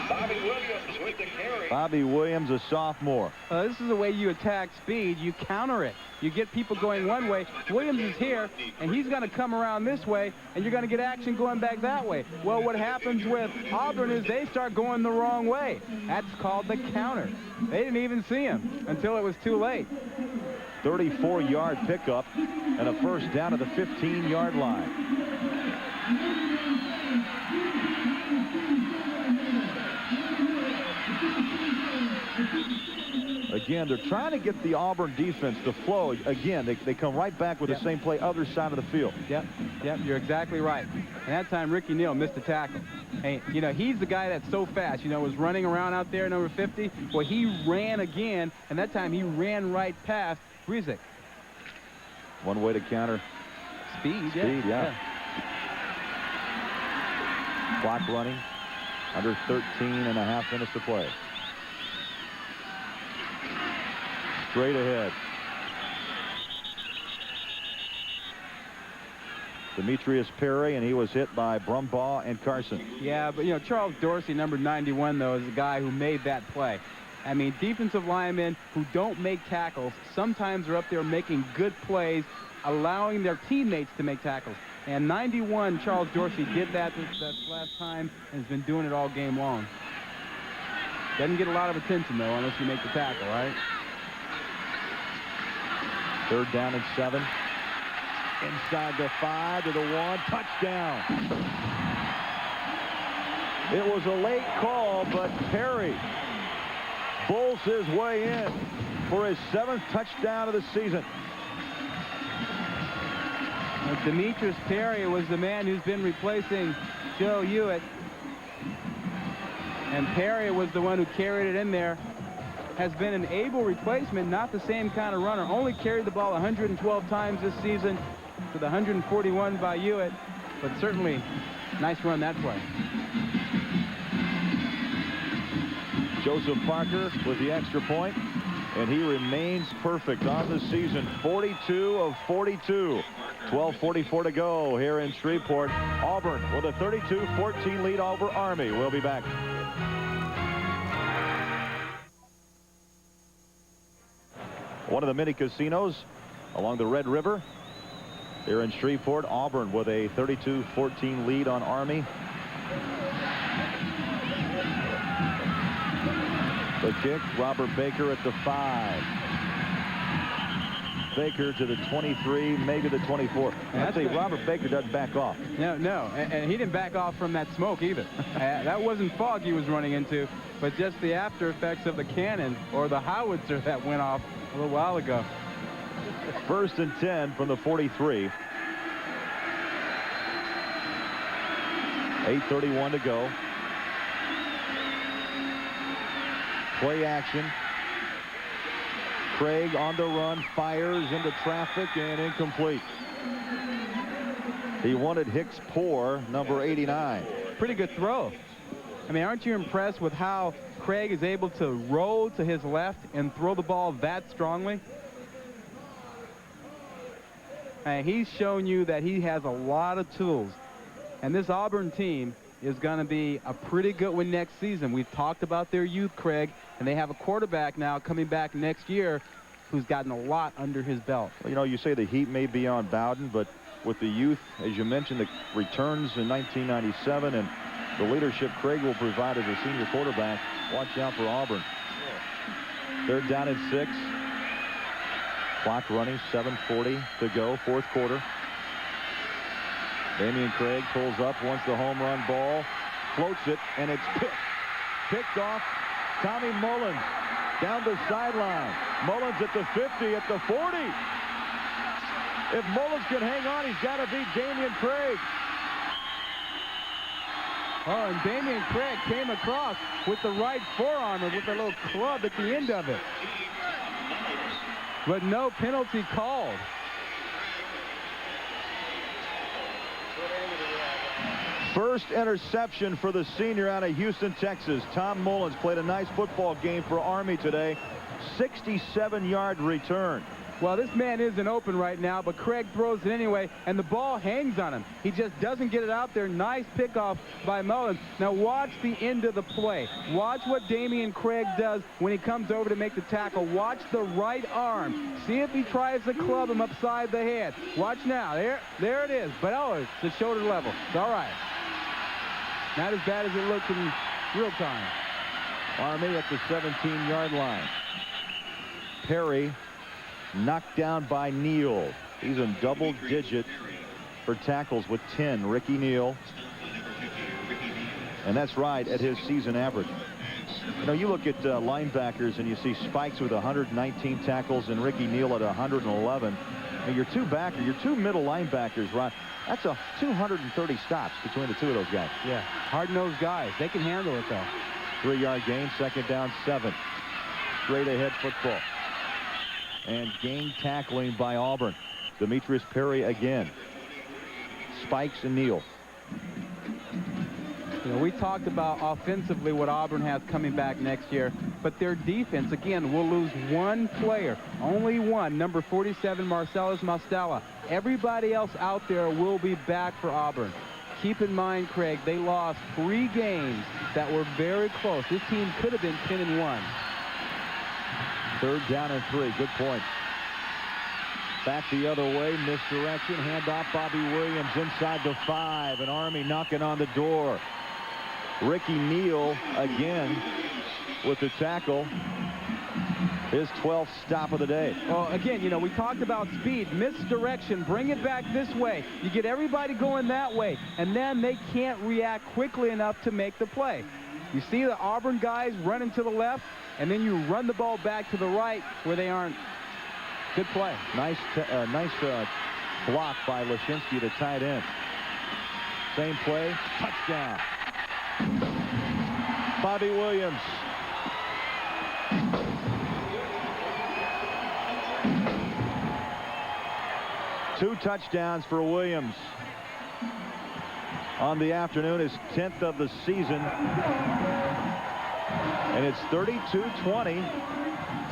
Bobby Williams with the carry. Bobby Williams, a sophomore. This is the way you attack speed. You counter it. You get people going one way. Williams is here, and he's going to come around this way, and you're going to get action going back that way. Well, what happens with Auburn is they start going the wrong way. That's called the counter. They didn't even see him until it was too late. 34-yard pickup and a 1st down at the 15-yard line. Again, they're trying to get the Auburn defense to flow. Again, they come right back with the same play, other side of the field. Yep, you're exactly right. And that time, Ricky Neal missed a tackle. Hey, you know, he's the guy that's so fast, you know, was running around out there, number 50. Well, he ran again, and that time he ran right past Rizik. One way to counter. Speed, yeah. Clock running. Under 13.5 minutes to play. Straight ahead. Demetrius Perry, and he was hit by Brumbaugh and Carson. Yeah, but, you know, Charles Dorsey, number 91, though, is the guy who made that play. I mean, defensive linemen who don't make tackles sometimes are up there making good plays, allowing their teammates to make tackles. And 91, Charles Dorsey did that last time and has been doing it all game long. Doesn't get a lot of attention, though, unless you make the tackle, right? 3rd down and 7. Inside the 5 to the 1. Touchdown. It was a late call, but Perry bulls his way in for his 7th touchdown of the season. Demetrius Perry was the man who's been replacing Joe Hewitt. And Perry was the one who carried it in there. Has been an able replacement, not the same kind of runner. Only carried the ball 112 times this season to the 141 by Hewitt. But certainly, nice run that play. Joseph Parker with the extra point, and he remains perfect on the season. 42 of 42. 12:44 to go here in Shreveport. Auburn with a 32-14 lead over Army. We'll be back. One of the many casinos along the Red River here in Shreveport. Auburn with a 32-14 lead on Army. The kick, Robert Baker at the 5. Baker to the 23, maybe the 24. I'd say Robert Baker doesn't back off. No, and he didn't back off from that smoke either. That wasn't fog he was running into, but just the after effects of the cannon or the howitzer that went off a little while ago. 1st and 10 from the 43. 8:31 to go. Play action. Craig on the run, fires into traffic, and incomplete. He wanted Hicks Poor, number 89. Pretty good throw. I mean, aren't you impressed with how Craig is able to roll to his left and throw the ball that strongly? And he's shown you that he has a lot of tools. And this Auburn team is going to be a pretty good one next season. We've talked about their youth, Craig, and they have a quarterback now coming back next year who's gotten a lot under his belt. Well, you know, you say the heat may be on Bowden, but with the youth, as you mentioned, the returns in 1997 and the leadership Craig will provide as a senior quarterback, watch out for Auburn. Third down and 6. Clock running, 7:40 to go, fourth quarter. Dameyune Craig pulls up, wants the home run ball, floats it, and it's picked off. Tommy Mullins down the sideline. Mullins at the 50, at the 40. If Mullins can hang on, he's got to beat Dameyune Craig. Oh, and Dameyune Craig came across with the right forearm and with a little club at the end of it. But no penalty called. First interception for the senior out of Houston, Texas. Tom Mullins played a nice football game for Army today. 67-yard return. Well, this man isn't open right now, but Craig throws it anyway, and the ball hangs on him. He just doesn't get it out there. Nice pickoff by Mullins. Now watch the end of the play. Watch what Dameyune Craig does when he comes over to make the tackle. Watch the right arm. See if he tries to club him upside the head. Watch now. There it is. But oh, it's the shoulder level. It's all right. Not as bad as it looked in real time. Army at the 17-yard line. Perry knocked down by Neal. He's in double digit for tackles with 10. Ricky Neal. And that's right at his season average. You know, you look at linebackers and you see Spikes with 119 tackles and Ricky Neal at 111. And your two middle linebackers, Ron, that's 230 stops between the two of those guys. Yeah, hard-nosed guys. They can handle it, though. 3-yard gain, second down, 7. Straight ahead football. And gang tackling by Auburn. Demetrius Perry again. Spikes and Neal. You know, we talked about offensively what Auburn has coming back next year, but their defense, again, will lose one player. Only one, number 47, Marcellus Mastella. Everybody else out there will be back for Auburn. Keep in mind, Craig, they lost 3 games that were very close. This team could have been 10-1. Third down and 3. Good point. Back the other way. Misdirection. Handoff. Bobby Williams inside the 5. And Army knocking on the door. Ricky Neal again with the tackle. His 12th stop of the day. Well, again, you know, we talked about speed, misdirection, bring it back this way. You get everybody going that way, and then they can't react quickly enough to make the play. You see the Auburn guys running to the left, and then you run the ball back to the right where they aren't. Good play. Nice block by Lashinsky, the tight end. Same play, touchdown. Bobby Williams. Two touchdowns for Williams on the afternoon, his 10th of the season. And it's 32-20,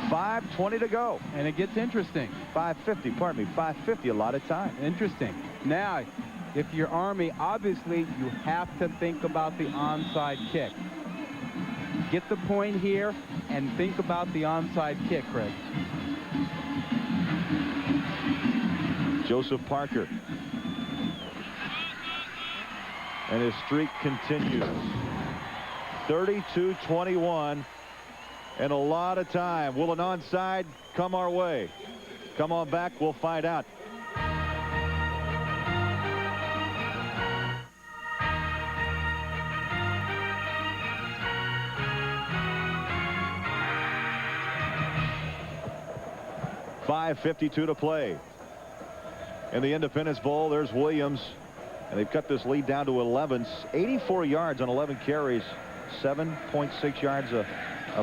5:20 to go. And it gets interesting. 5:50, pardon me, 5:50, a lot of time. Interesting. Now, if you're Army, obviously you have to think about the onside kick. Get the point here and think about the onside kick, Craig. Joseph Parker. And his streak continues. 32-21. And a lot of time. Will an onside come our way? Come on back. We'll find out. .552 to play. In the Independence Bowl, there's Williams And they've cut this lead down to 11. 84 yards on 11 carries. 7.6 yards a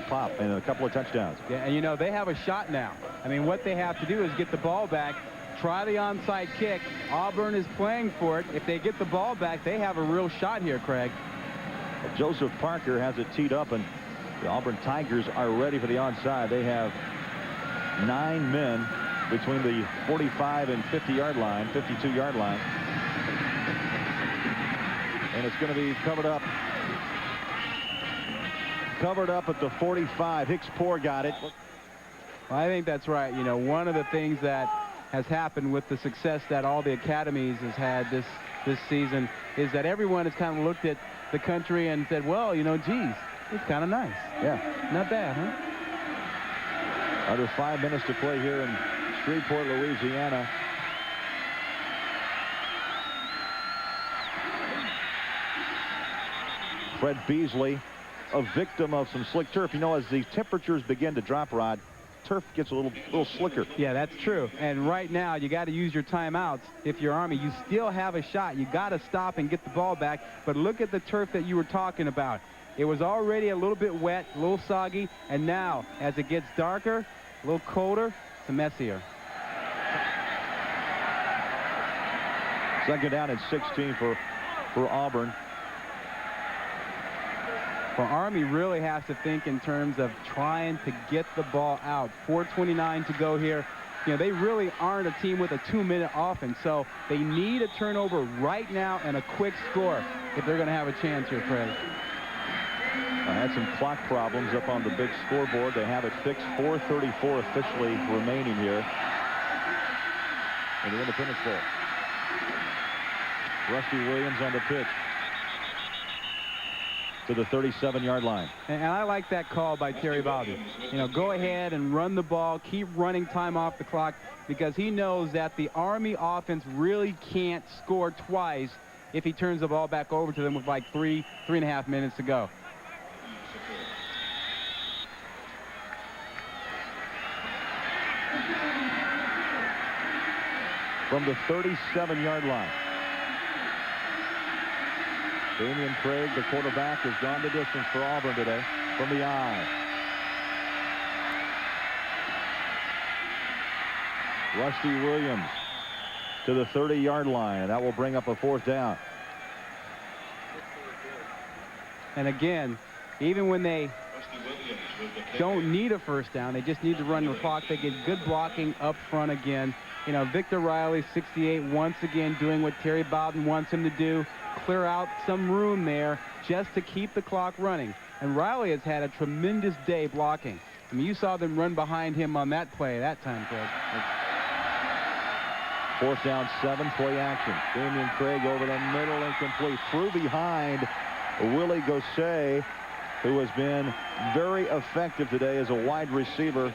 pop and a couple of touchdowns. Yeah, and you know, they have a shot now. I mean, what they have to do is get the ball back, try the onside kick. Auburn is playing for it. If they get the ball back, they have a real shot here, Craig. Joseph Parker has it teed up, and the Auburn Tigers are ready for the onside. They have 9 men between the 45 and 50-yard line, 52-yard line. And it's going to be covered up at the 45. Hicks Poor got it. Well, I think that's right. You know, one of the things that has happened with the success that all the academies has had this season is that everyone has kind of looked at the country and said, well, you know, geez, it's kind of nice. Yeah. Not bad, huh? Under 5 minutes to play here in Shreveport, Louisiana. Fred Beasley, a victim of some slick turf. You know, as the temperatures begin to drop, Rod, turf gets a little slicker. Yeah, that's true. And right now, you got to use your timeouts. If you're Army, you still have a shot. You got to stop and get the ball back. But look at the turf that you were talking about. It was already a little bit wet, a little soggy, and now, as it gets darker, a little colder, it's messier. Second down and 16 for Auburn. Well, Army really has to think in terms of trying to get the ball out. 4:29 to go here. You know, they really aren't a team with a 2-minute offense, so they need a turnover right now and a quick score if they're going to have a chance here, Craig. I had some clock problems up on the big scoreboard. They have it fixed. 4:34 officially remaining here in the Independence Bowl. Rusty Williams on the pitch to the 37-yard line. And I like that call by Terry Bowden. You know, go ahead and run the ball, keep running time off the clock, because he knows that the Army offense really can't score twice if he turns the ball back over to them with like 3.5 minutes to go. From the 37-yard line. Dameyune Craig, the quarterback, has gone the distance for Auburn today from the I. Rusty Williams to the 30-yard line, and that will bring up a 4th down. And again, even when they don't need a 1st down, they just need to run the clock. They get good blocking up front again. You know, Victor Riley, 68, once again doing what Terry Bowden wants him to do. Clear out some room there just to keep the clock running. And Riley has had a tremendous day blocking. I mean, you saw them run behind him on that play that time, Craig. 4th down, 7, play action. Dameyune Craig over the middle, incomplete. Through behind Willie Gosset, who has been very effective today as a wide receiver.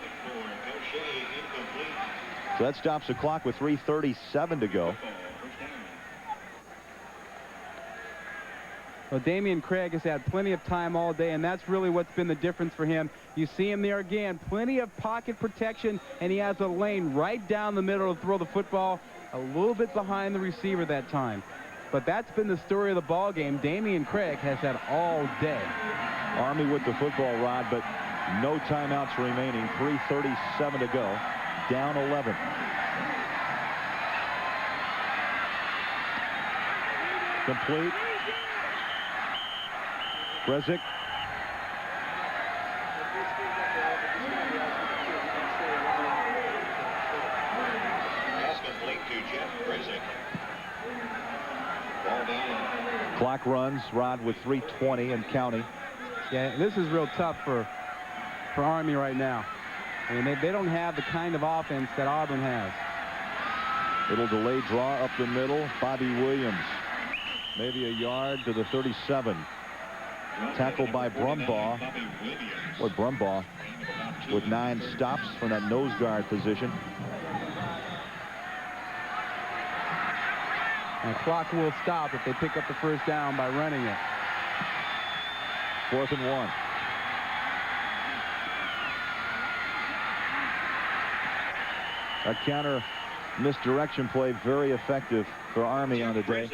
So that stops the clock with 3:37 to go. Well, Dameyune Craig has had plenty of time all day, and that's really what's been the difference for him. You see him there again, plenty of pocket protection, and he has a lane right down the middle to throw the football, a little bit behind the receiver that time. But that's been the story of the ball game. Dameyune Craig has had all day. Army with the football, Rod, but no timeouts remaining. 3:37 to go. Down 11. Complete. Brezick. Pass complete to Jeff Brezick. Ball down. Clock runs, Rod, with 3:20 and counting. Yeah, this is real tough for Army right now. I mean, they don't have the kind of offense that Auburn has. Little delay draw up the middle. Bobby Williams. Maybe a yard to the 37. Tackled by Brumbaugh. Boy, Brumbaugh with 9 stops from that nose guard position. And the clock will stop if they pick up the 1st down by running it. 4th and 1. A counter Misdirection play, very effective for Army on the day.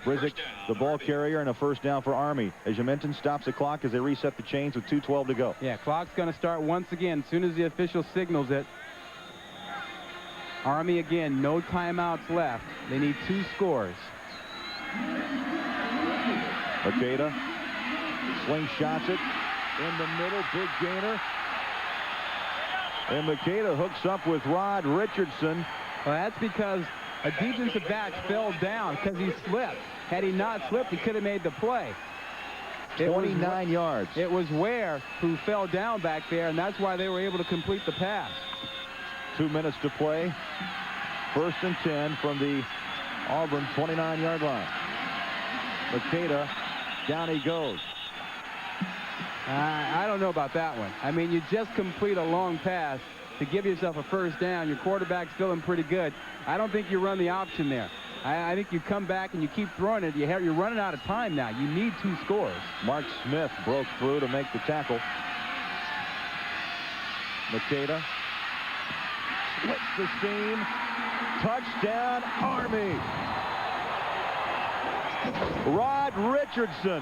Brizik, the ball carrier, and a first down for Army. As you mentioned, stops the clock as they reset the chains with 2:12 to go. Yeah, clock's going to start once again as soon as the official signals it. Army again, no timeouts left. They need 2 scores. McAda slingshots it in the middle, big gainer. And McAda hooks up with Rod Richardson. Well, that's because a defensive back fell down because he slipped. Had he not slipped, he could have made the play. 29 yards. It was Ware who fell down back there, and that's why they were able to complete the pass. 2 minutes to play. 1st and 10 from the Auburn 29-yard line. McAda, down he goes. I don't know about that one. I mean, you just complete a long pass to give yourself a first down. Your quarterback's feeling pretty good. I don't think you run the option there. I think you come back and you keep throwing it. You're running out of time now. You need 2 scores. Mark Smith broke through to make the tackle. McAda splits the seam. Touchdown, Army. Rod Richardson.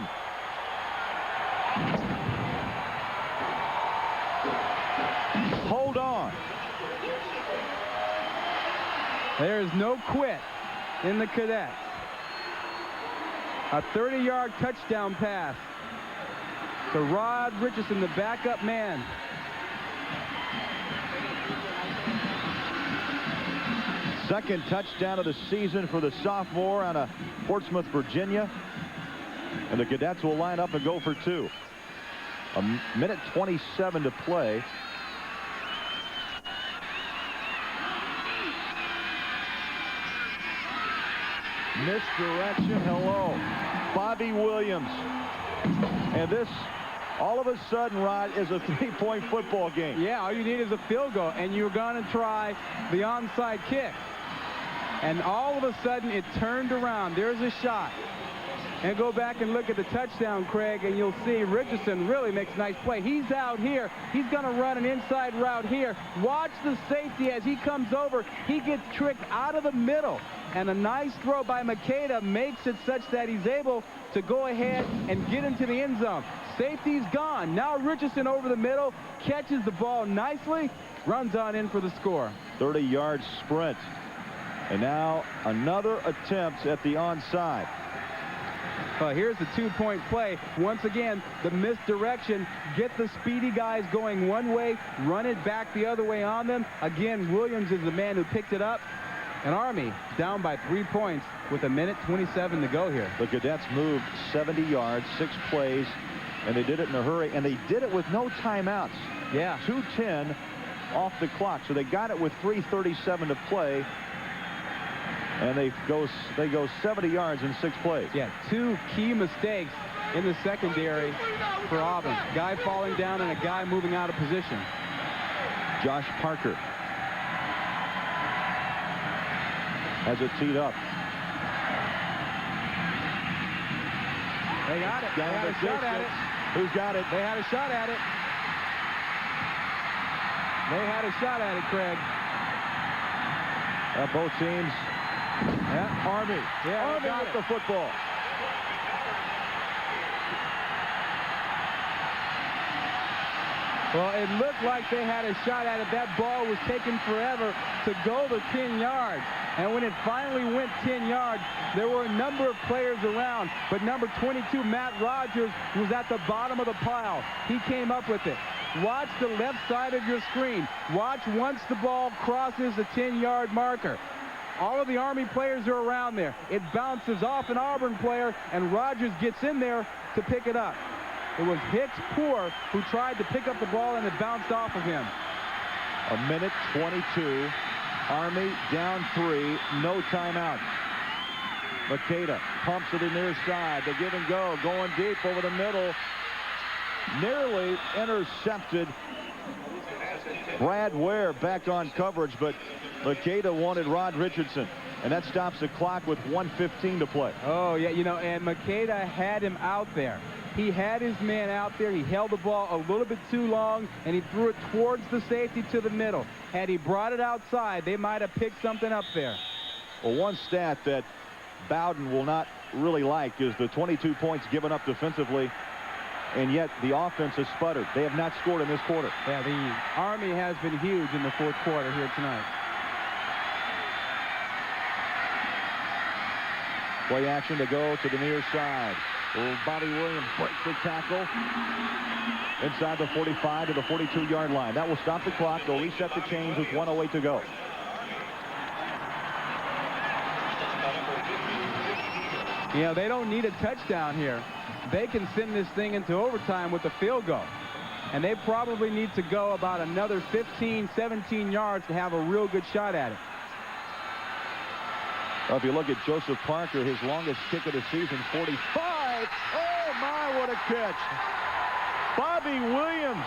Hold on. There is no quit in the Cadets. A 30-yard touchdown pass to Rod Richardson, the backup man. Second touchdown of the season for the sophomore out of Portsmouth, Virginia. And the Cadets will line up and go for 2. A minute 27 to play. Misdirection, hello. Bobby Williams. And this, all of a sudden, Rod, is a 3-point football game. Yeah, all you need is a field goal, and you're going to try the onside kick. And all of a sudden, it turned around. There's a shot. And go back and look at the touchdown, Craig, and you'll see Richardson really makes a nice play. He's out here. He's going to run an inside route here. Watch the safety as he comes over. He gets tricked out of the middle. And a nice throw by McAda makes it such that he's able to go ahead and get into the end zone. Safety's gone. Now Richardson over the middle, catches the ball nicely, runs on in for the score. 30-yard sprint. And now another attempt at the onside. Well, here's the 2-point play. Once again, the misdirection. Get the speedy guys going one way, run it back the other way on them. Again, Williams is the man who picked it up. And Army down by 3 points with a minute 27 to go here. The Cadets moved 70 yards, 6 plays, and they did it in a hurry, and they did it with no timeouts. Yeah. 2:10 off the clock, so they got it with 3:37 to play. And they go 70 yards in 6 plays. Yeah, 2 key mistakes in the secondary for Auburn. Guy falling down and a guy moving out of position. Josh Parker has it teed up. They got it. They had a shot at it. Who's got it? They had a shot at it. They had a shot at it, Craig. Both teams. Yeah. Army. Yeah, Army with the football. Well, it looked like they had a shot at it. That ball was taking forever to go the 10 yards. And when it finally went 10 yards, there were a number of players around. But number 22, Matt Rogers, was at the bottom of the pile. He came up with it. Watch the left side of your screen. Watch once the ball crosses the 10-yard marker. All of the Army players are around there. It bounces off an Auburn player, and Rogers gets in there to pick it up. It was Hicks Poor who tried to pick up the ball, and it bounced off of him. A minute 22. Army down 3. No timeout. McAda pumps it in near side. The give and go. Going deep over the middle. Nearly intercepted. Brad Ware back on coverage, but McAda wanted Rod Richardson, and that stops the clock with 1:15 to play. Oh, yeah, you know, and McAda had him out there. He had his man out there. He held the ball a little bit too long, and he threw it towards the safety to the middle. Had he brought it outside, they might have picked something up there. Well, one stat that Bowden will not really like is the 22 points given up defensively, and yet the offense has sputtered. They have not scored in this quarter. Yeah, the Army has been huge in the fourth quarter here tonight. Play action to go to the near side. Bobby Williams breaks the tackle inside the 45 to the 42-yard line. That will stop the clock. They'll reset the chains with 1:08 to go. You know, they don't need a touchdown here. They can send this thing into overtime with a field goal. And they probably need to go about another 15, 17 yards to have a real good shot at it. Well, if you look at Joseph Parker, his longest kick of the season, 45. Oh, my, what a catch. Bobby Williams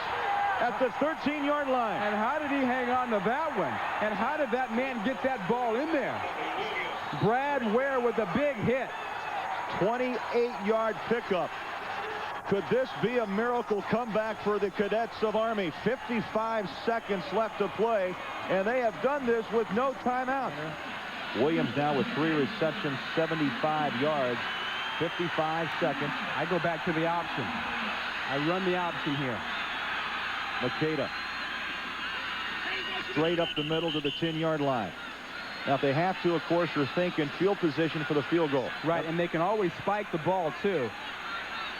at the 13-yard line. And how did he hang on to that one? And how did that man get that ball in there? Brad Ware with a big hit. 28-yard pickup. Could this be a miracle comeback for the Cadets of Army? 55 seconds left to play, and they have done this with no timeout. Williams now with 3 receptions, 75 yards, 55 seconds. I go back to the option. I run the option here. McAda straight up the middle to the 10-yard line. Now, if they have to, of course, they're thinking field position for the field goal. Right, and they can always spike the ball, too.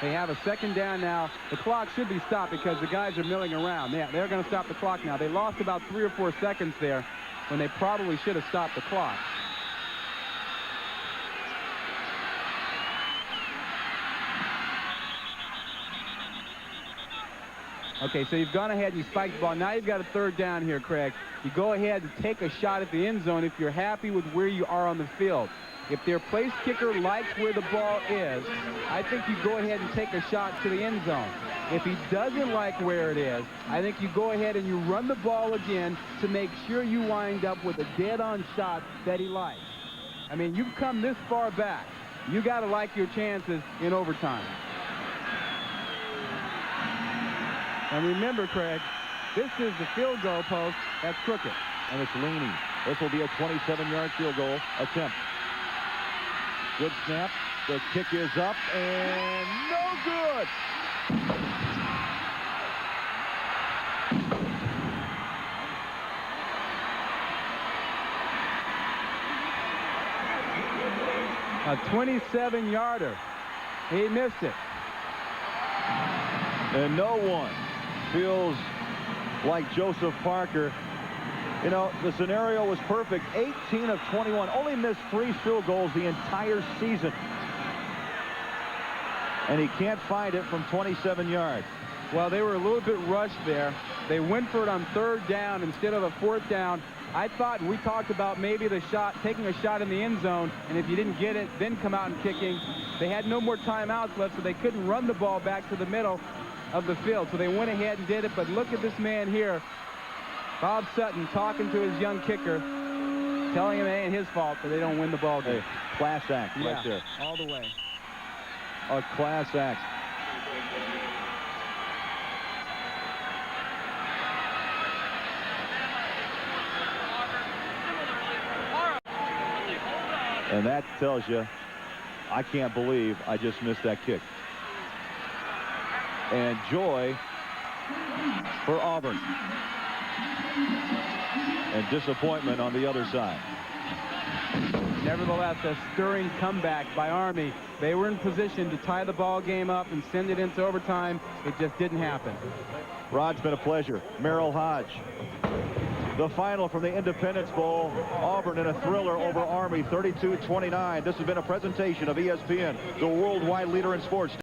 They have a second down now. The clock should be stopped because the guys are milling around. Yeah, they're going to stop the clock now. They lost about 3 or 4 seconds there when they probably should have stopped the clock. Okay, so you've gone ahead and you spiked the ball. Now you've got a third down here, Craig. You go ahead and take a shot at the end zone if you're happy with where you are on the field. If their place kicker likes where the ball is, I think you go ahead and take a shot to the end zone. If he doesn't like where it is, I think you go ahead and you run the ball again to make sure you wind up with a dead-on shot that he likes. I mean, you've come this far back. You got to like your chances in overtime. And remember, Craig, this is the field goal post that's crooked. And it's leaning. This will be a 27-yard field goal attempt. Good snap. The kick is up and no good. A 27-yarder. He missed it. And no one feels like Joseph Parker. You know, the scenario was perfect. 18 of 21. Only missed 3 field goals the entire season. And he can't find it from 27 yards. Well, they were a little bit rushed there. They went for it on 3rd down instead of a 4th down. I thought we talked about maybe the shot, taking a shot in the end zone, and if you didn't get it, then come out and kicking. They had no more timeouts left, so they couldn't run the ball back to the middle of the field. So they went ahead and did it, but look at this man here, Bob Sutton, talking to his young kicker, telling him it ain't his fault that they don't win the ball game. Hey, class act right there. All the way. A class act. And that tells you, I can't believe I just missed that kick. And joy for Auburn. And disappointment on the other side. Nevertheless, a stirring comeback by Army. They were in position to tie the ball game up and send it into overtime. It just didn't happen. Rod's been a pleasure. Merrill Hodge. The final from the Independence Bowl. Auburn in a thriller over Army, 32-29. This has been a presentation of ESPN, the worldwide leader in sports.